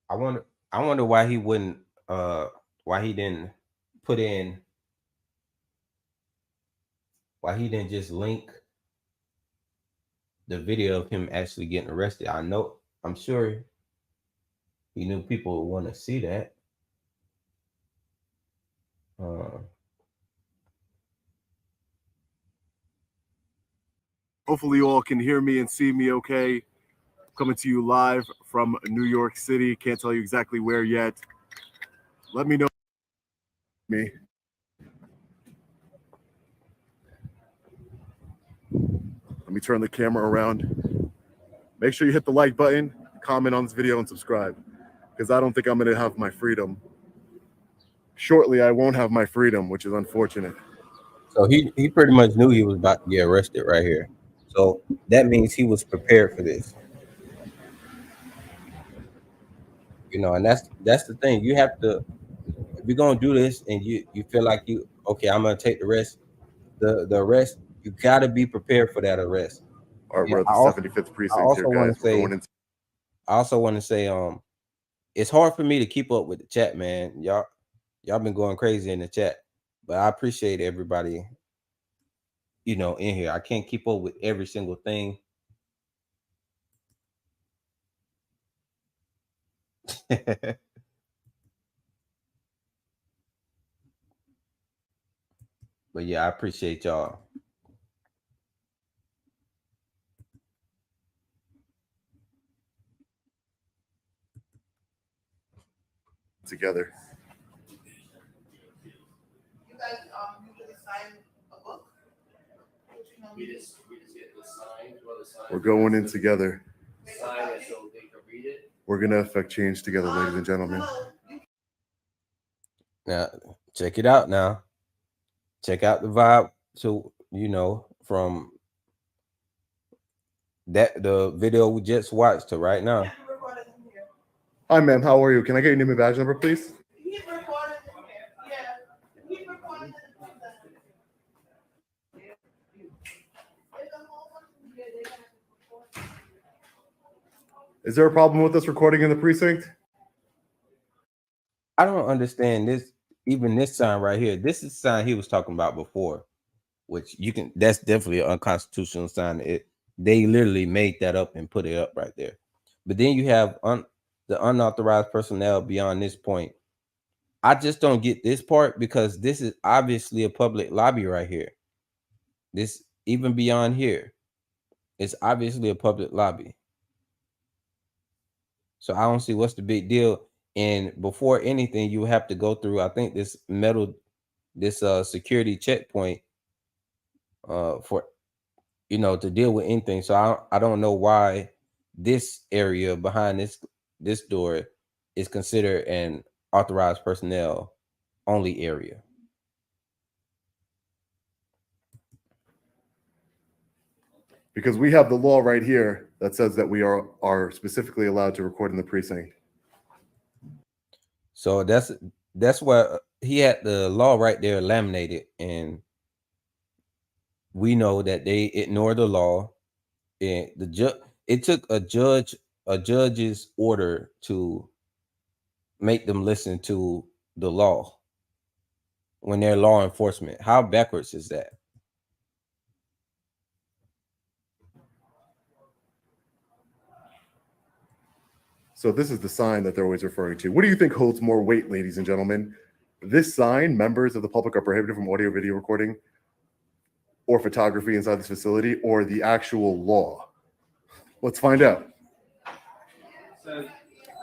I wonder why he wouldn't why he didn't just link the video of him actually getting arrested. I'm sure he knew people would want to see that. Hopefully you all can hear me and see me okay. Coming to you live from New York City. Can't tell you exactly where yet. Let me know. Let me turn the camera around. Make sure you hit the like button, comment on this video, and subscribe, because I don't think I'm going to have my freedom shortly I won't have my freedom, which is unfortunate. So he pretty much knew he was about to get arrested right here. So that means he was prepared for this. You know, and that's the thing. You have to, if you're gonna do this and you feel like okay, I'm gonna take the arrest, you gotta be prepared for that arrest. All right, Yeah, we're at the 75th precinct here, guys. We're going into I also want to say, it's hard for me to keep up with the chat, man. Y'all been going crazy in the chat, but I appreciate everybody, you know, in here. I can't keep up with every single thing. But yeah, I appreciate y'all. together. You guys, usually sign a book? We just get the sign. We're going in together. Sign it so they can read it. We're gonna affect change together, ladies and gentlemen. Now, check it out now. Check out the vibe to, you know, from the video we just watched to right now. Hi, ma'am. How are you? Can I get your name and badge number, please? He's recorded in here. Yeah. He's recorded in Is there a problem with us recording in the precinct? I don't understand this. Even this sign right here. This is the sign he was talking about before, which that's definitely an unconstitutional sign. They literally made that up and put it up right there. But then you have the unauthorized personnel beyond this point. I just don't get this part because this is obviously a public lobby right here. This, even beyond here, it's obviously a public lobby. So I don't see what's the big deal. And before anything, you have to go through, I think, this security checkpoint for, you know, to deal with anything. So I don't know why this area behind this door is considered an authorized personnel only area. Because we have the law right here that says that we are specifically allowed to record in the precinct. So that's why he had the law right there laminated, and we know that they ignore the law. And it took a judge's order to make them listen to the law when they're law enforcement. How backwards is that? So this is the sign that they're always referring to. What do you think holds more weight, ladies and gentlemen? This sign, members of the public are prohibited from audio, video recording, or photography inside this facility, or the actual law? Let's find out. So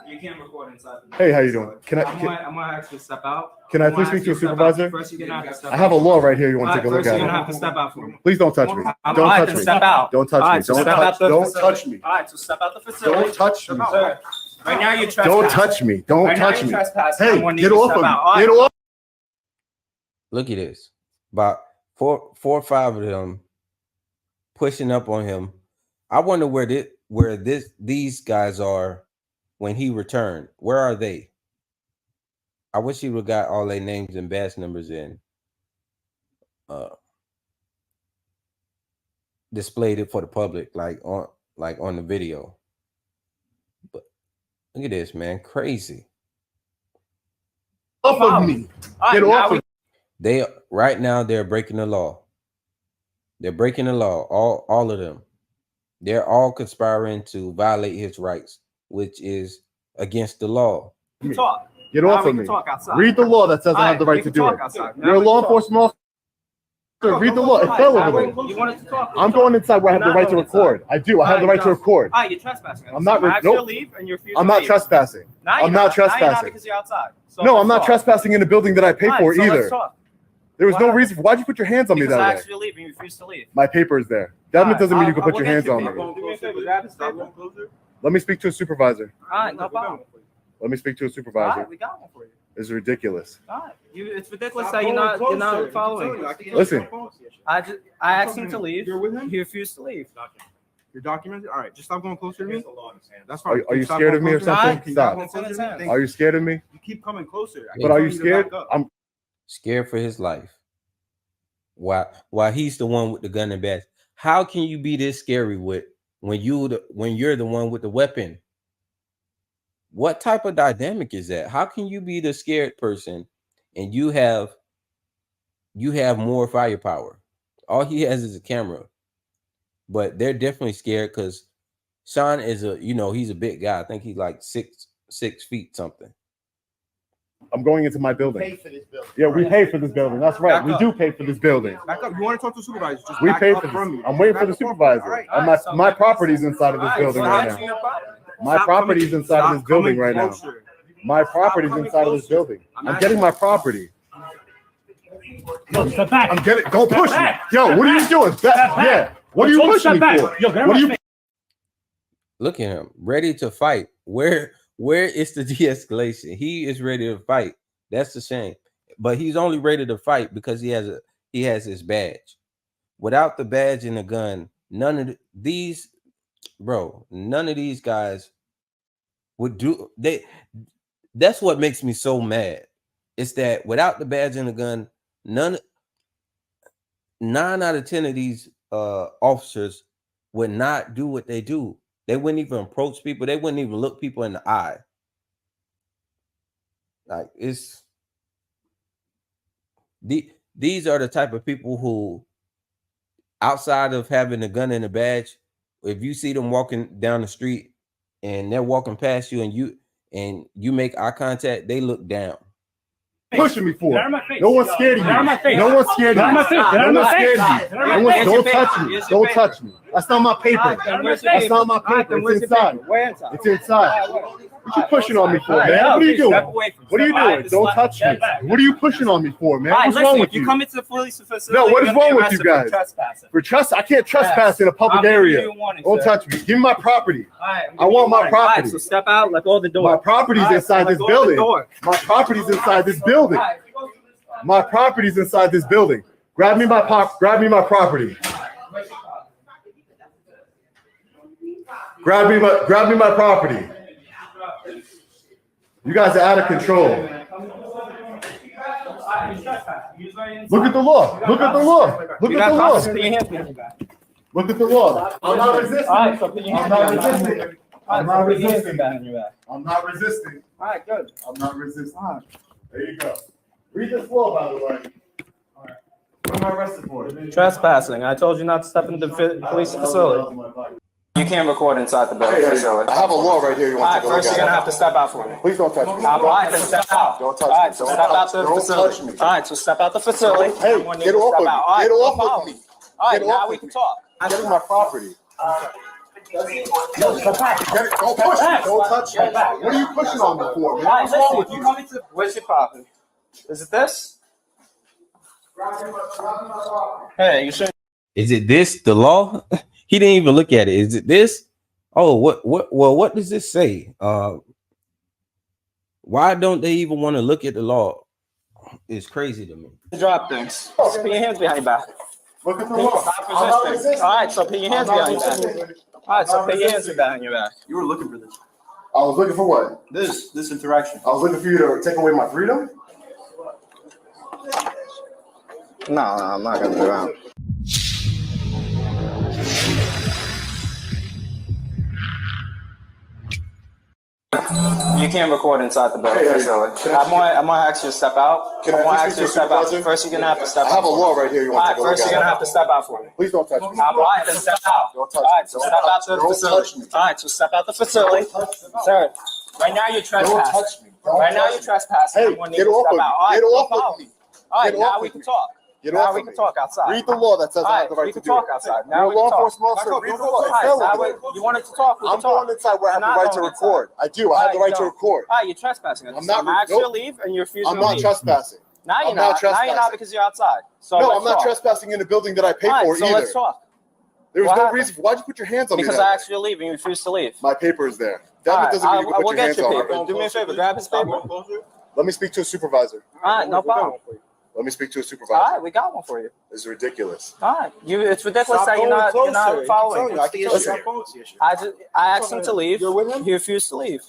you can't record inside. Hey, how you doing? I'm gonna actually step out. Can I please speak to a supervisor? First, you're gonna have to step I have a out. law right here. You want to take a look First, you're at gonna it? have to step out for me. Please don't touch me. I'm Don't allowed touch to me. step out. Don't touch me. Alright, so Don't step touch. out the Don't facility. touch me. All right, so step out the facility. Don't touch me. Sir, right now you're trespassing. Don't touch me. Don't Right now touch you're me. trespassing. Hey, Everyone get needs to off step of me. out. All right. Get off. Look at this. About four or five of them pushing up on him. I wonder where these guys are when he returned. Where are they? I wish he would have got all their names and badge numbers in. Displayed it for the public, like on the video. But look at this, man. Crazy. Off of me. Get off of me. Right now they're breaking the law. They're breaking the law. All of them. They're all conspiring to violate his rights, which is against the law. Talk. Get Now off we of can me. talk outside. Read the law that says I have Alright, the we right to can do talk it. outside. Now You're a we law can talk. enforcement officer. Read the law. It fell over there. You wanted to talk. I'm going inside where I have the right to record. I do. I have the right to record. All right, you're trespassing. I'm not- So I asked you to nope. leave and you refuse I'm to not leave. trespassing. Now you're I'm not Now you're not trespassing. because you're outside. So No, let's I'm not talk. trespassing in a building that I pay All right, for so let's either. talk. There was Why no not? reason. Why'd you put your hands on me Because that I way? asked you to leave and you refused to leave. My paper is there. That All right, doesn't mean you I can put will your get hands you on paper. me. Do me a favor, grab his paper. Let me speak to a supervisor. All right, no problem. Let me speak to a All supervisor. right, we got one for you. It's ridiculous. It's ridiculous Stop that you're going not closer. following. I can't Listen. I asked him to leave. You're with him? He refused to leave. You're documented? All right, just stop going closer to me. That's fine. Are you Stop scared going of me or closer? something? Can you Stop. go closer to me? Thank Are you. you scared of me? You keep coming closer. But are you need to scared? back up. I'm Scared for his life. Why he's the one with the gun and badge? How can you be this scary when you're the one with the weapon? What type of dynamic is that? How can you be the scared person and you have more firepower? All he has is a camera. But they're definitely scared because Sean is he's a big guy. I think he's like 6 feet something. I'm going into my building. Pay for this building. Yeah, we pay for this building. That's right. Back We up. do pay for this building. Back up. You want to talk to the supervisor? Just We back pay up for from this. me. I'm waiting for Back the up. supervisor. All right. And my property's inside of this building right now. My property's inside of this building right now. My property's inside of this building. I'm getting my property. Yo, step back. I'm getting. Don't push me. Yo, what are you doing? Yeah. What are you pushing me for? Yo, get What are you? Look at him, ready to fight. Where is the de-escalation? He is ready to fight. That's the shame. But he's only ready to fight because he has his badge. Without the badge and the gun, none of these guys would do. That's what makes me so mad. It's that without the badge and the gun, 9 out of 10 of these officers would not do what they do. They wouldn't even approach people. They wouldn't even look people in the eye. Like these are the type of people who, outside of having a gun and a badge, if you see them walking down the street and they're walking past you and you make eye contact, they look down. Pushing me for? Get out of my face. No one's scared of Get out of my you. face. No one's scared Get out of of you. my face. Get out of No my one's face. scared of you. No one's. Don't touch me. Don't touch me. That's not my paper. That's not my paper. It's inside. It's inside. What you pushing on me for, man? What are you doing? What are you doing? Don't touch me. What are you pushing on me for, man? What's wrong with you? You come into the police facility. No, what is wrong with you guys? For I can't trespass in a public area. Don't touch me. Give me my property. I want my property. So step out, let go of the door. My property's inside this building. My property's inside this building. My property's inside this building. Grab me my property. Grab me my property. You guys are out of control. Look at the law. Look at the law. Look at the law. Look at the law. I'm not resisting. I'm not resisting. I'm not resisting. I'm not resisting. All right, good. I'm not resisting. There you go. Read this law, by the way. All right. What am I arrested for? Trespassing. I told you not to step into the police facility. You can't record inside the building facility. I have a law right here. You want to take a look First, at? you're gonna have to step out for me. Please don't touch me. All right, then step out. Don't touch All right, me. so Don't step out the touch facility. me. All right, so step out the facility. Hey, Everyone needs get to off step of me. out. All right, Get no off problem. of me. All right, Get now off we of can me. talk. I'm getting my property. Yo, step back. Don't push me. Don't touch me. What are you pushing on me for, man? What's wrong with you? Where's your property? Is it this? Hey, you should. Is it this the law? He didn't even look at it. Is it this? Oh, what does this say? Why don't they even want to look at the law? It's crazy to me. Drop things. Put your hands behind your back. Look at the law. Stop I'm not resisting. resisting. All right, so put your hands I'm not behind your back. resisting. All right, so put your hands behind your back. You were looking for this. I was looking for what? This interaction. I was looking for you to take away my freedom? No, I'm not gonna do that. You can't record inside the building facility. I'm gonna ask you to step out. Can I I'm gonna please ask you to speak to step out. Supervisor? First, you're gonna have to step I out. have a law right here. You All want right, to take a look first you're at? gonna have to step out for me. Please don't touch me. All right, then step out. Don't touch All right, me. so step out to the Don't facility. touch me. All right, so step out the facility. Sir, right now you're Don't trespassing. touch me. Don't Right now touch you're me. trespassing. Hey, Everyone needs get to off step of me. out. All right, Get no off problem. of me. All right, Get now off we of can me. talk. Get Now off we of can me. talk outside. Read the law that says All I right, have the right we to can do talk it. outside. You're Now a we law can talk. enforcement officer. Read the law. All It's right, felony. now you wanted to talk. We I'm can talk. going inside where I have the Not right to going record. I do. I have the All right to don't. record. All right, you're trespassing. I'm not- I'm asking you to nope. leave, and you're refusing I'm to not leave. trespassing. Now you're I'm not not. Now you're not trespassing. because you're outside. So No, let's I'm not talk. trespassing in a building that I pay All right, for so either. let's talk. There's What no happened? reason. Why'd you put your hands on me? Because that I way? asked you to leave, and you refused to leave. My paper is there. All That right, doesn't mean you can we'll put your get hands your on paper. me. Do me a favor. Grab his paper. Let me speak to a supervisor. All right, no problem. Let me speak to a All supervisor. right, we got one for you. This is ridiculous. All right, it's ridiculous that you're not following. I asked him to leave. You're with him? He refused to leave.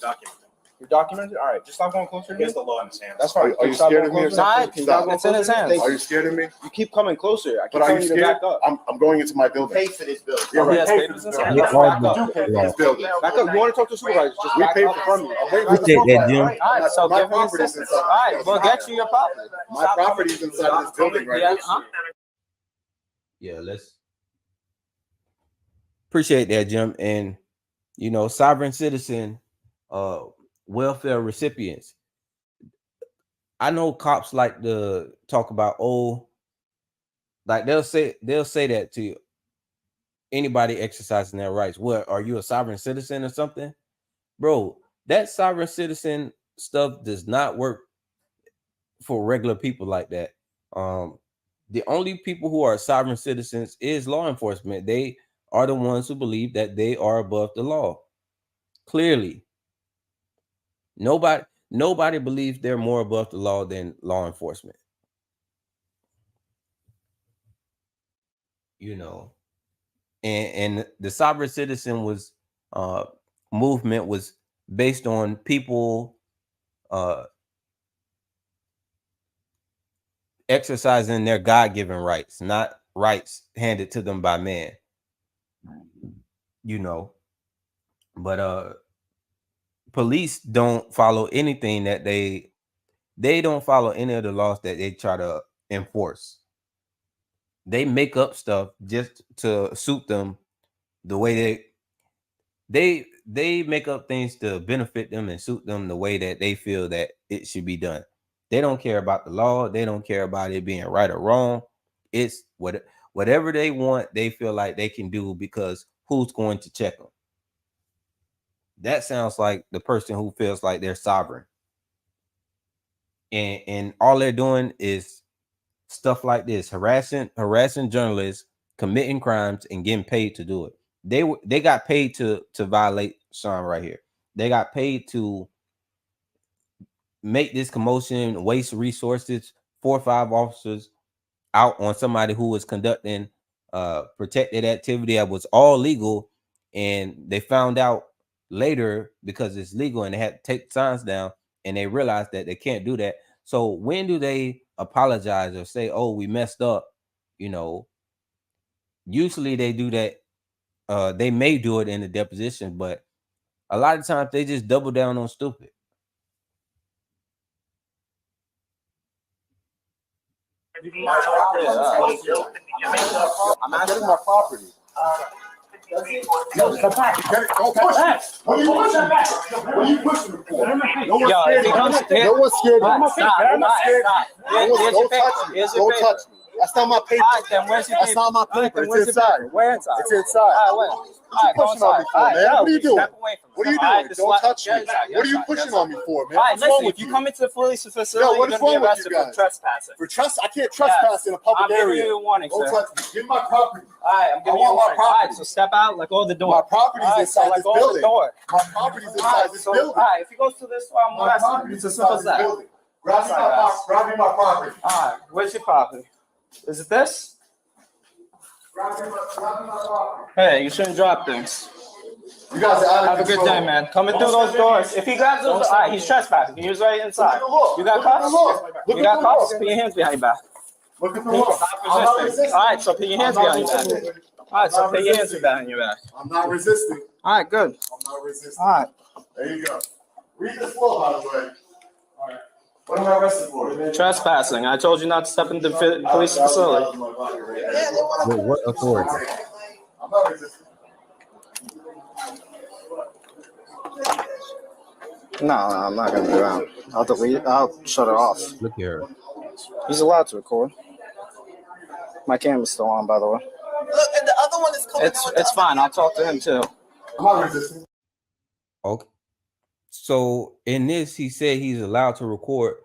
You're documented? All right, just stop going closer to me. He has the law in his hands. That's fine. Are you scared of me or Stop. something? Stop. It's in his hands. Are you scared of me? You keep coming closer. I keep But are telling you you to scared? back up. I'm going into my building. Pay for this bill. Yeah, He right. has Pay papers for in this his building. hands. all Back the- up. Do pay for this building. Back up. You want to talk to the supervisor? Just We back pay up for from me. I'm waiting for the Appreciate that, Jim. supervisor. All right, so My give him property is assistance. inside. All right, we'll get you your property. My property is inside of this building right now. Yeah, let's appreciate that, Jim. And you know, sovereign citizen welfare recipients. I know cops like to talk about, oh, like they'll say that to anybody exercising their rights. What, are you a sovereign citizen or something? Bro, that sovereign citizen stuff does not work for regular people like that. The only people who are sovereign citizens is law enforcement. They are the ones who believe that they are above the law. Clearly, nobody believes they're more above the law than law enforcement. You know, and the sovereign citizen was movement was based on people exercising their God-given rights, not rights handed to them by man. You know, but police don't follow anything that they don't follow any of the laws that they try to enforce. They make up stuff just to suit them the way they make up things to benefit them and suit them the way that they feel that it should be done. They don't care about the law. They don't care about it being right or wrong. It's whatever they want, they feel like they can do because who's going to check them? That sounds like the person who feels like they're sovereign. And all they're doing is stuff like this, harassing journalists, committing crimes, and getting paid to do it. They got paid to violate Sean right here. They got paid to make this commotion, waste resources, 4 or 5 officers out on somebody who was conducting protected activity that was all legal, and they found out later because it's legal and they had to take signs down, and they realized that they can't do that. So when do they apologize or say, oh, we messed up? You know, usually they do that. They may do it in the deposition, but a lot of times they just double down on stupid. I'm getting my property. No, step back. Don't push me. What are you pushing me? What are you pushing me for? No one's scared of me. No one's scared of me. No one's don't touch me. Don't touch me. That's not my paper. That's not my paper. It's inside. Where inside? It's inside. What you pushing on me for, man? What are you doing? What are you doing? Don't touch me. What are you pushing on me for, man? All right, What's wrong listen, with if you come into the police facility, Yo, you're what going is to be wrong with arrested you for guys? trespassing. For trespass? I can't trespass in a public I'm area. giving you a warning, Don't sir. touch me. Give me my property. All right, I'm giving you a warning. All right, so step out, let go of the door. My property's inside this building. Door. My property's All inside right, this so, building. all right, if he goes to this door, I'm My arresting him. property's It's as simple inside as this that. building. Grab me my property. All right, where's your property? Is it this? Grab me my property. Hey, you shouldn't drop things. You guys are out of Have a good control. day, man. Coming through those doors. If he grabs those, all right, he's trespassing. He was right inside. You got cuffs? You got cuffs? Put your hands behind your back. Look at the law. Stop I'm not resisting. resisting. All right, so put your hands behind your back. All right, so put your hands behind your back. I'm not resisting. All right, good. I'm not resisting. All right. There you go. Read this law, by the way. All right. What am I arrested for? Trespassing. I told you not to step into the police facility. With what authority? I'm not resisting. No, I'm not gonna do that. I'll delete it. I'll shut it off. Look here. He's allowed to record. My camera's still on, by the way. Look, and the other one is coming. It's fine. I'll talk to him too. I'm not resisting. Okay. So in this, he said he's allowed to record.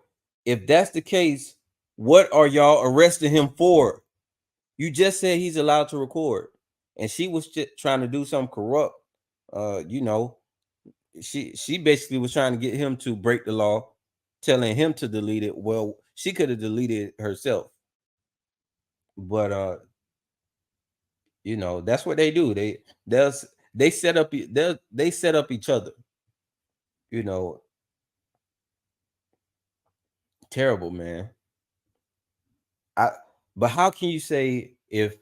If that's the case, what are y'all arresting him for? You just said he's allowed to record, and she was just trying to do something corrupt. You know, she basically was trying to get him to break the law, telling him to delete it. Well, she could have deleted it herself. But you know, that's what they do. They set up they set up each other. You know, terrible, man. But how can you say if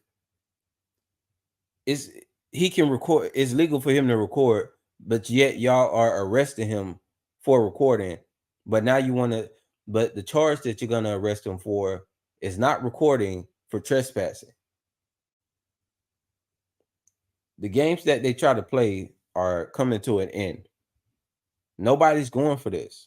it's he can record, it's legal for him to record, but yet y'all are arresting him for recording, but now you want to, but the charge that you're gonna arrest him for is not recording, for trespassing. The games that they try to play are coming to an end. Nobody's going for this.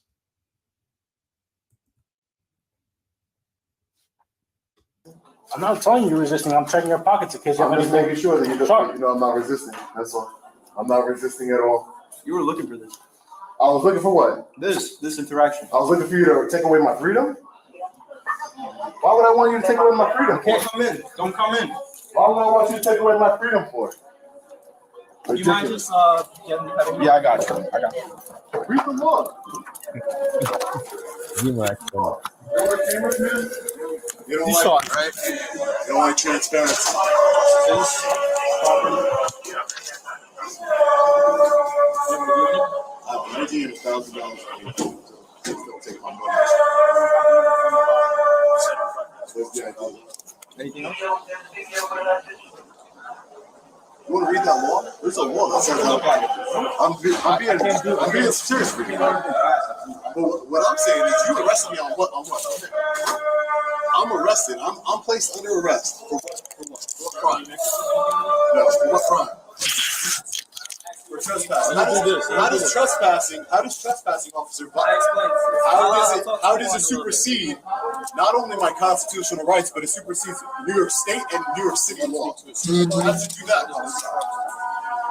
I'm not telling you you're resisting. I'm checking your pockets in case you have I'm just anything. making sure that you Sure. know I'm not resisting. That's all. I'm not resisting at all. You were looking for this. I was looking for what? This interaction. I was looking for you to take away my freedom. Why would I want you to take away my freedom? Can't come in. Don't come in. Why would I want you to take away my freedom for? Do you mind just getting the Yeah, I got you. I got you. Read the law. You know, You saw it, right? You don't like transparency. This property. I'm giving you $1,000. Don't take my money. That's the idea. Anything else? You want to read that law? There's a law that says I'm being serious with you. But what I'm saying is, you arrested me on what? I'm arrested. I'm placed under arrest for what? What crime? No, for what crime? For trespassing. How does trespassing, officer, how does it supersede not only my constitutional rights, but it supersedes New York State and New York City law? How does it do that?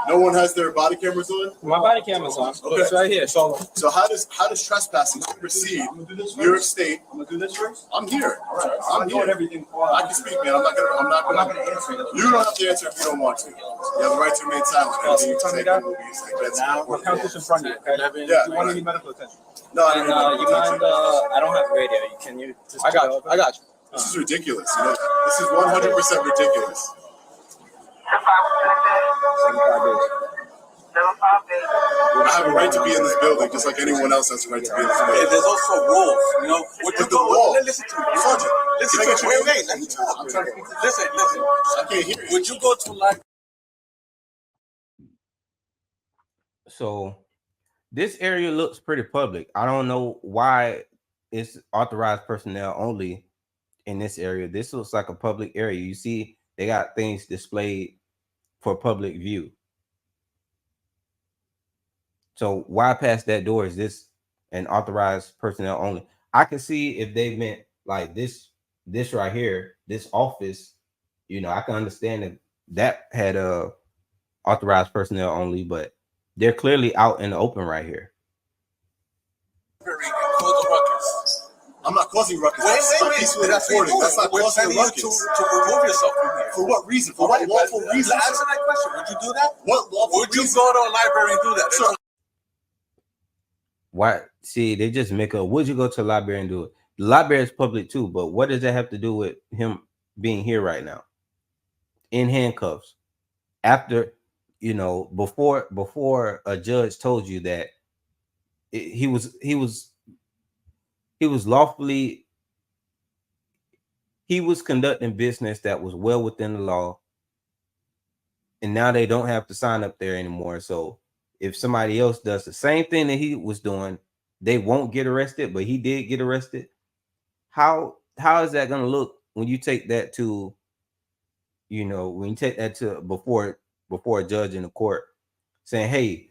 No one has their body cameras on? My body camera's on. Okay. It's right here. So how does trespassing supersede New York State? I'm gonna do this first. I'm here. Right. I'm doing here. everything. I can speak, man. I'm not gonna answer. You don't have to answer if you don't want to. You have the right to remain silent. Can you turn me down? Now, My count's in front of you. Okay? Yeah. Do you want any medical attention? No, I And don't you mind? I don't have radio. Can you just? I got you. I got you. This is ridiculous. You know, this is 100% ridiculous. I have a right to be in this building, just like anyone else has a right to be in this building. There's also rules, you know. Would you the law? listen to me, Sergeant? Listen to me. Wait. Let me talk. I'm trying to. Listen. I can't hear you. Would you go to like? so this area looks pretty public. I don't know why it's authorized personnel only in this area. This looks like a public area. You see, they got things displayed for public view. So why past that door is this an authorized personnel only? I can see if they meant like this right here, this office, you know, I can understand that had a authorized personnel only, but they're clearly out in the open right here. I'm not causing ruckus. Wait. Peacefully reporting. That's not causing a ruckus. To remove yourself from here. For what reason? For what lawful reason? Answer that question. Would you do that? What lawful Would you reason? go to a library and do that? Sir. Why? See, they just make a, would you go to the library and do it? The library is public too, but what does that have to do with him being here right now in handcuffs? After, you know, before a judge told you that he was lawfully, he was conducting business that was well within the law, and now they don't have to sign up there anymore. So if somebody else does the same thing that he was doing, they won't get arrested, but he did get arrested. How is that going to look when you take that to, you know, when you take that to before a judge in the court saying, hey,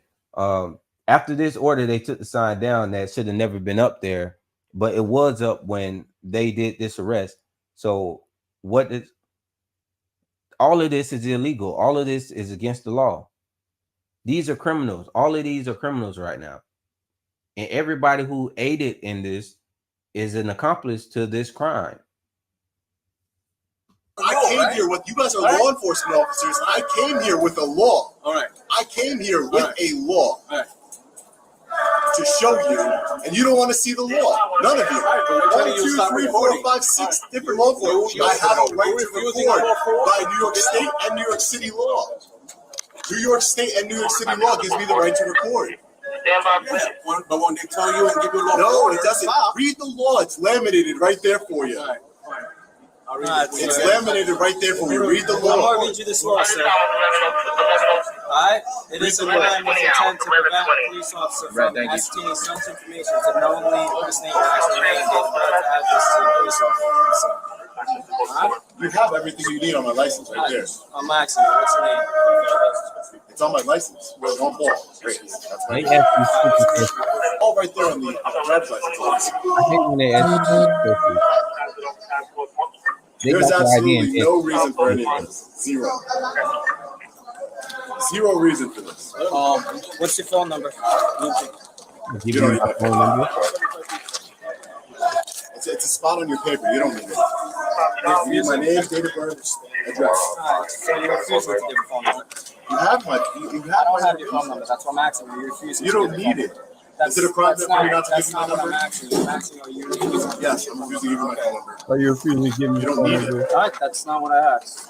after this order, they took the sign down that should have never been up there, but it was up when they did this arrest. So all of this is illegal. All of this is against the law. These are criminals. All of these are criminals right now. And everybody who aided in this is an accomplice to this crime. I came here with, you guys are law enforcement officers. I came here with a law. All right. I came here with a law. All right. To show you, and you don't want to see the law. None of you. 1, 2, 3, 4, 5, 6 different laws. I have a right to record by New York State and New York City law. New York State and New York City law gives me the right to record. But when they tell you and give you a law, No, it doesn't. Read the law. It's laminated right there for you. It's laminated right there for you. Read the I'm going law. to read you this law, sir. Alright? It is a crime with intent to prevent a police officer from ascertaining such information to knowingly impersonate your actual name and give birth to address to a police officer. Alright? You have everything you need on my license right there. I'm asking you, what's your name? It's on my license. Well, on ball. Great. That's They right. ask you stupid questions. All right there on the driver's license. I hate when they ask you stupid questions. They There's got the idea absolutely and no reason for any of this. Zero. Zero reason for this. What's your phone number? give you my phone number. It's a spot on your paper. You don't need it. You need my name, date of birth, address. Alright, so you're refusing to give a phone number. You have my. You have I don't my have your phone number, that's what I'm asking you. You're refusing You to don't give a need phone it. number. Is it a crime That's for me not to that's give you my not what I'm number? asking. I'm asking, are you refusing? Yes, I'm refusing to give you my phone number. Or you're refusing to give me You your don't phone need number. it. Alright, that's not what I asked.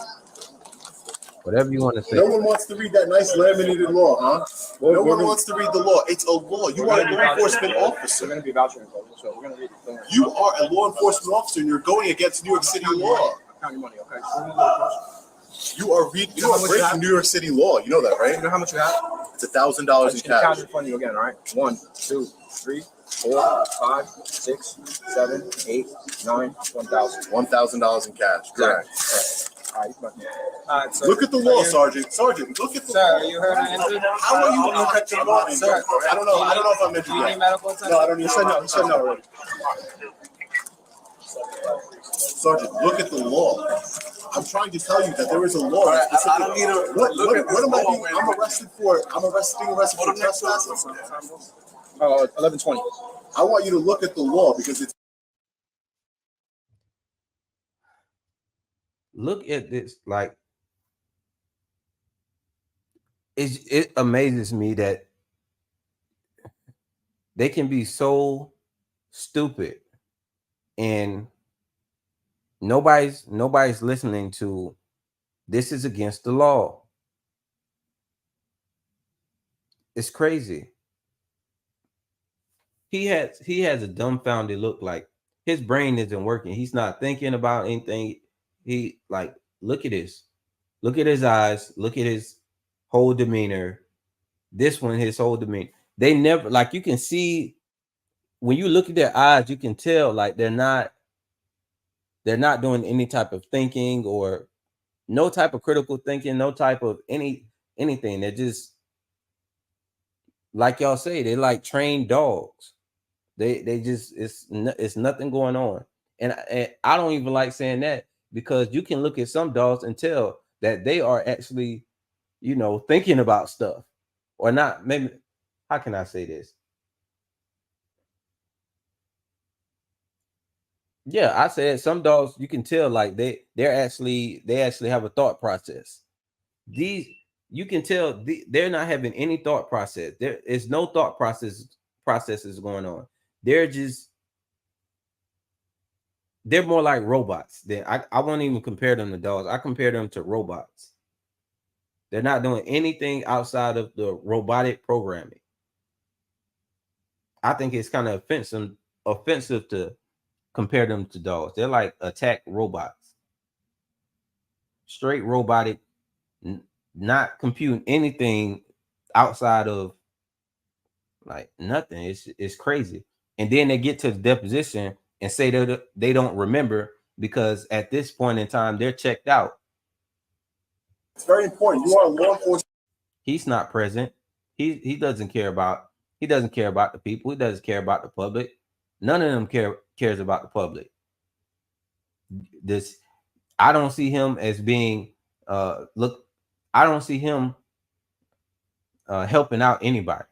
Whatever you want to say. No one wants to read that nice laminated law, huh? No one wants to read the law. It's a law. You are a law enforcement We're officer. going to be vouching for it, so we're going to read it. You are a law enforcement officer, and you're going against New York City law. Count your money, okay? You are breaking New York City law. You know that, You right? know how much you have? It's $1,000 in I'm just gonna count cash. it in front of you again, all right? 1, 2, 3, 4, 5, 6, 7, 8, 9, 1,000. $1,000 in cash. Correct. All right, you can- Alright, so. Look at the law, Sergeant. Sergeant, look at the Sir, law. are you heard I entered? How are you injecting law? Sir, I don't know. I don't know if I'm do injured you need yet. medical attention? No, I don't need. He said no. He said no already. Sergeant, look at the law. I'm trying to tell you that there is a law. I don't need to What look at am this I law being? when- I'm arrested for. I'm being arrested for trespassing. 11:20. I want you to look at the law because it's. Look at this. Like, it amazes me that they can be so stupid and nobody's listening to this is against the law. It's crazy. He has a dumbfounded look, like his brain isn't working. He's not thinking about anything. He like, look at this. Look at his eyes. Look at his whole demeanor. This one, his whole demeanor. They never, like, you can see when you look at their eyes, you can tell like they're not doing any type of thinking or no type of critical thinking, no type of anything. They're just, like y'all say, they like trained dogs. They just, it's nothing going on. And I don't even like saying that because you can look at some dogs and tell that they are actually, thinking about stuff or not. Maybe, how can I say this? Yeah, I said some dogs you can tell like they actually have a thought process. These, you can tell they're not having any thought process. There is no thought processes going on. They're more like robots. I won't even compare them to dogs. I compare them to robots. They're not doing anything outside of the robotic programming. I think it's kind of offensive to compare them to dogs. They're like attack robots. Straight robotic, not computing anything outside of like nothing. It's crazy. And then they get to the deposition and say that they don't remember because at this point in time they're checked out. It's very important. You are a law enforcement. He's not present. He doesn't care about the people. He doesn't care about the public. None of them cares about the public. I don't see him as being I don't see him helping out anybody.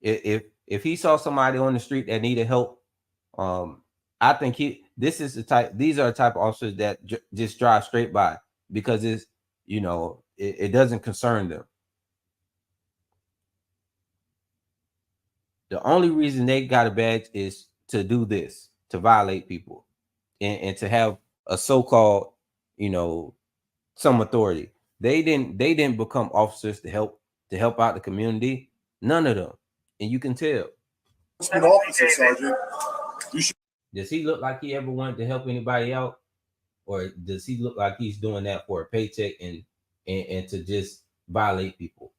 If he saw somebody on the street that needed help, I think these are the type of officers that just drive straight by because it doesn't concern them. The only reason they got a badge is to do this, to violate people, and to have a so-called, some authority. They didn't become officers to help out the community. None of them. And you can tell. An officer, Sergeant. Does he look like he ever wanted to help anybody out? Or does he look like he's doing that for a paycheck and to just violate people?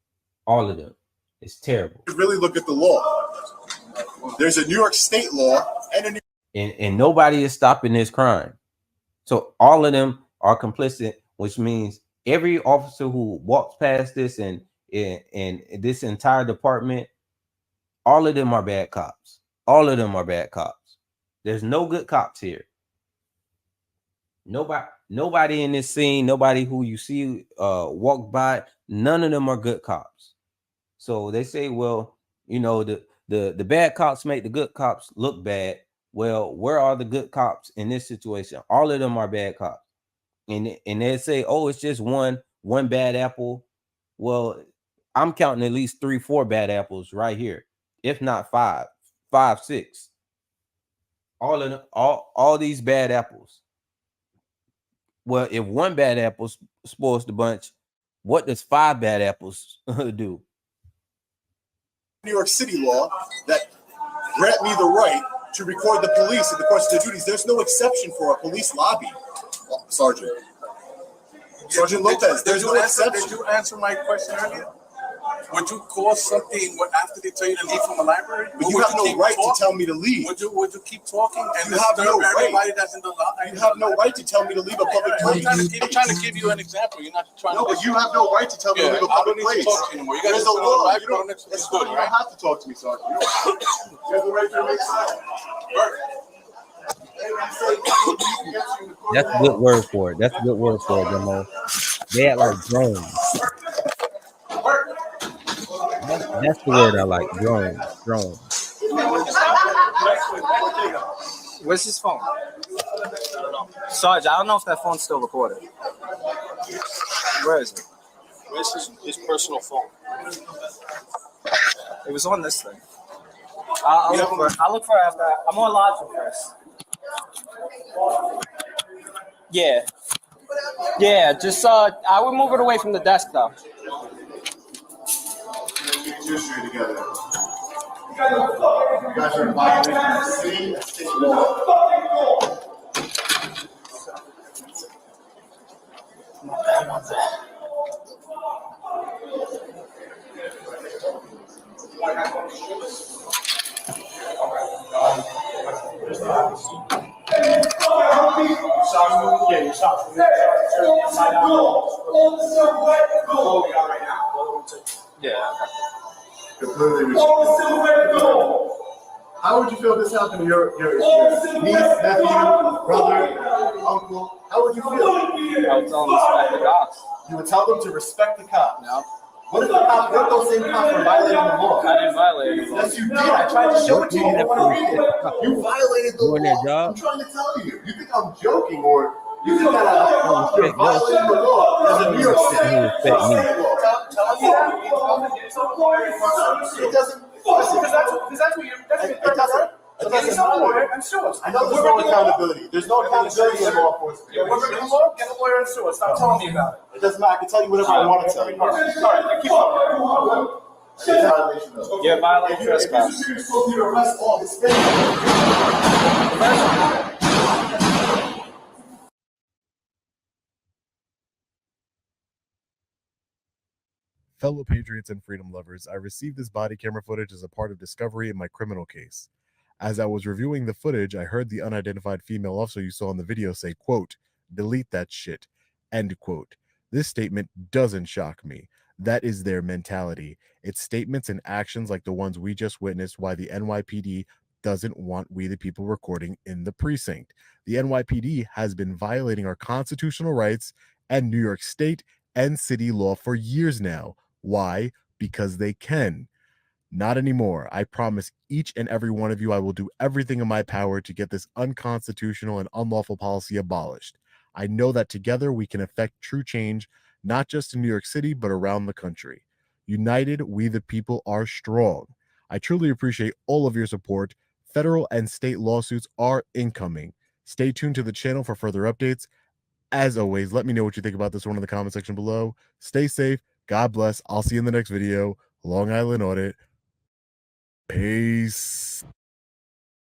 All of them. It's terrible. Really look at the law. There's a New York State law and and nobody is stopping this crime. So all of them are complicit, which means every officer who walks past this and this entire department, all of them are bad cops. All of them are bad cops. There's no good cops here. Nobody in this scene, nobody who you see walk by, none of them are good cops. So they say, well, the bad cops make the good cops look bad. Well, where are the good cops in this situation? All of them are bad cops. And they say, oh, it's just one bad apple. Well, I'm counting at least 3-4 bad apples right here, if not 5, 6. All of them, all these bad apples. Well, if one bad apple spoils the bunch, what does 5 bad apples do? New York City law that grant me the right to record the police in the course of their duties. There's no exception for a police lobby, Sergeant. Sergeant Lopez, there's no exception. Did you answer my question earlier? Would you call something after they tell you to leave from the library? But you have no right to tell me to leave. Would you keep talking and you have no everybody right. That's in the library? You have no right to tell me to leave a public place. I'm trying to give you an example. You're not trying to. But you have no right to tell me to leave a public place. I don't need to talk to you anymore. You got There's to a law. You don't have to talk to me, Sergeant. You have the right to make sense. That's a good word for it. That's a good word for it, Demo. They act like drones. That's the word I like. Drones. Where's his phone? Sarge, I don't know if that phone's still recorded. Where is it? Where's his personal phone? It was on this thing. I'll look for it after. I'm on Logic first. Yeah, just I would move it away from the desk though. Together. You guys are violating the city law. How would you feel if this happened to your niece, nephew, brother, uncle? How would you feel? I would tell them to respect the cops. You would tell them to respect the cops. No. What if the cops? What if those same cops were violating the law? I didn't violate any law. Yes, you did. I tried to show it to you. You didn't want to read it. You violated the Doing their law. job. I'm trying to tell you. You think I'm joking, or you think that you're violating the law as a New York City law? Tell me that. It doesn't. I know there's no accountability. There's no accountability in law enforcement. We're breaking the law. Get a lawyer and sue us. Stop telling me about it. It doesn't matter. I can tell you whatever I want to tell you. All right, keep on. You're violating trespass. You're supposed to arrest all Hispanics. Fellow patriots and freedom lovers, I received this body camera footage as a part of discovery in my criminal case. As I was reviewing the footage, I heard the unidentified female officer you saw in the video say, quote, "Delete that shit," end quote. This statement doesn't shock me. That is their mentality. It's statements and actions like the ones we just witnessed why the NYPD doesn't want we the people recording in the precinct. The NYPD has been violating our constitutional rights and New York State and city law for years now. Why? Because they can. Not anymore. I promise each and every one of you I will do everything in my power to get this unconstitutional and unlawful policy abolished. I know that together we can effect true change, not just in New York City, but around the country. United, we the people are strong. I truly appreciate all of your support. Federal and state lawsuits are incoming. Stay tuned to the channel for further updates. As always, let me know what you think about this one in the comment section below. Stay safe. God bless. I'll see you in the next video. Long Island Audit. Peace.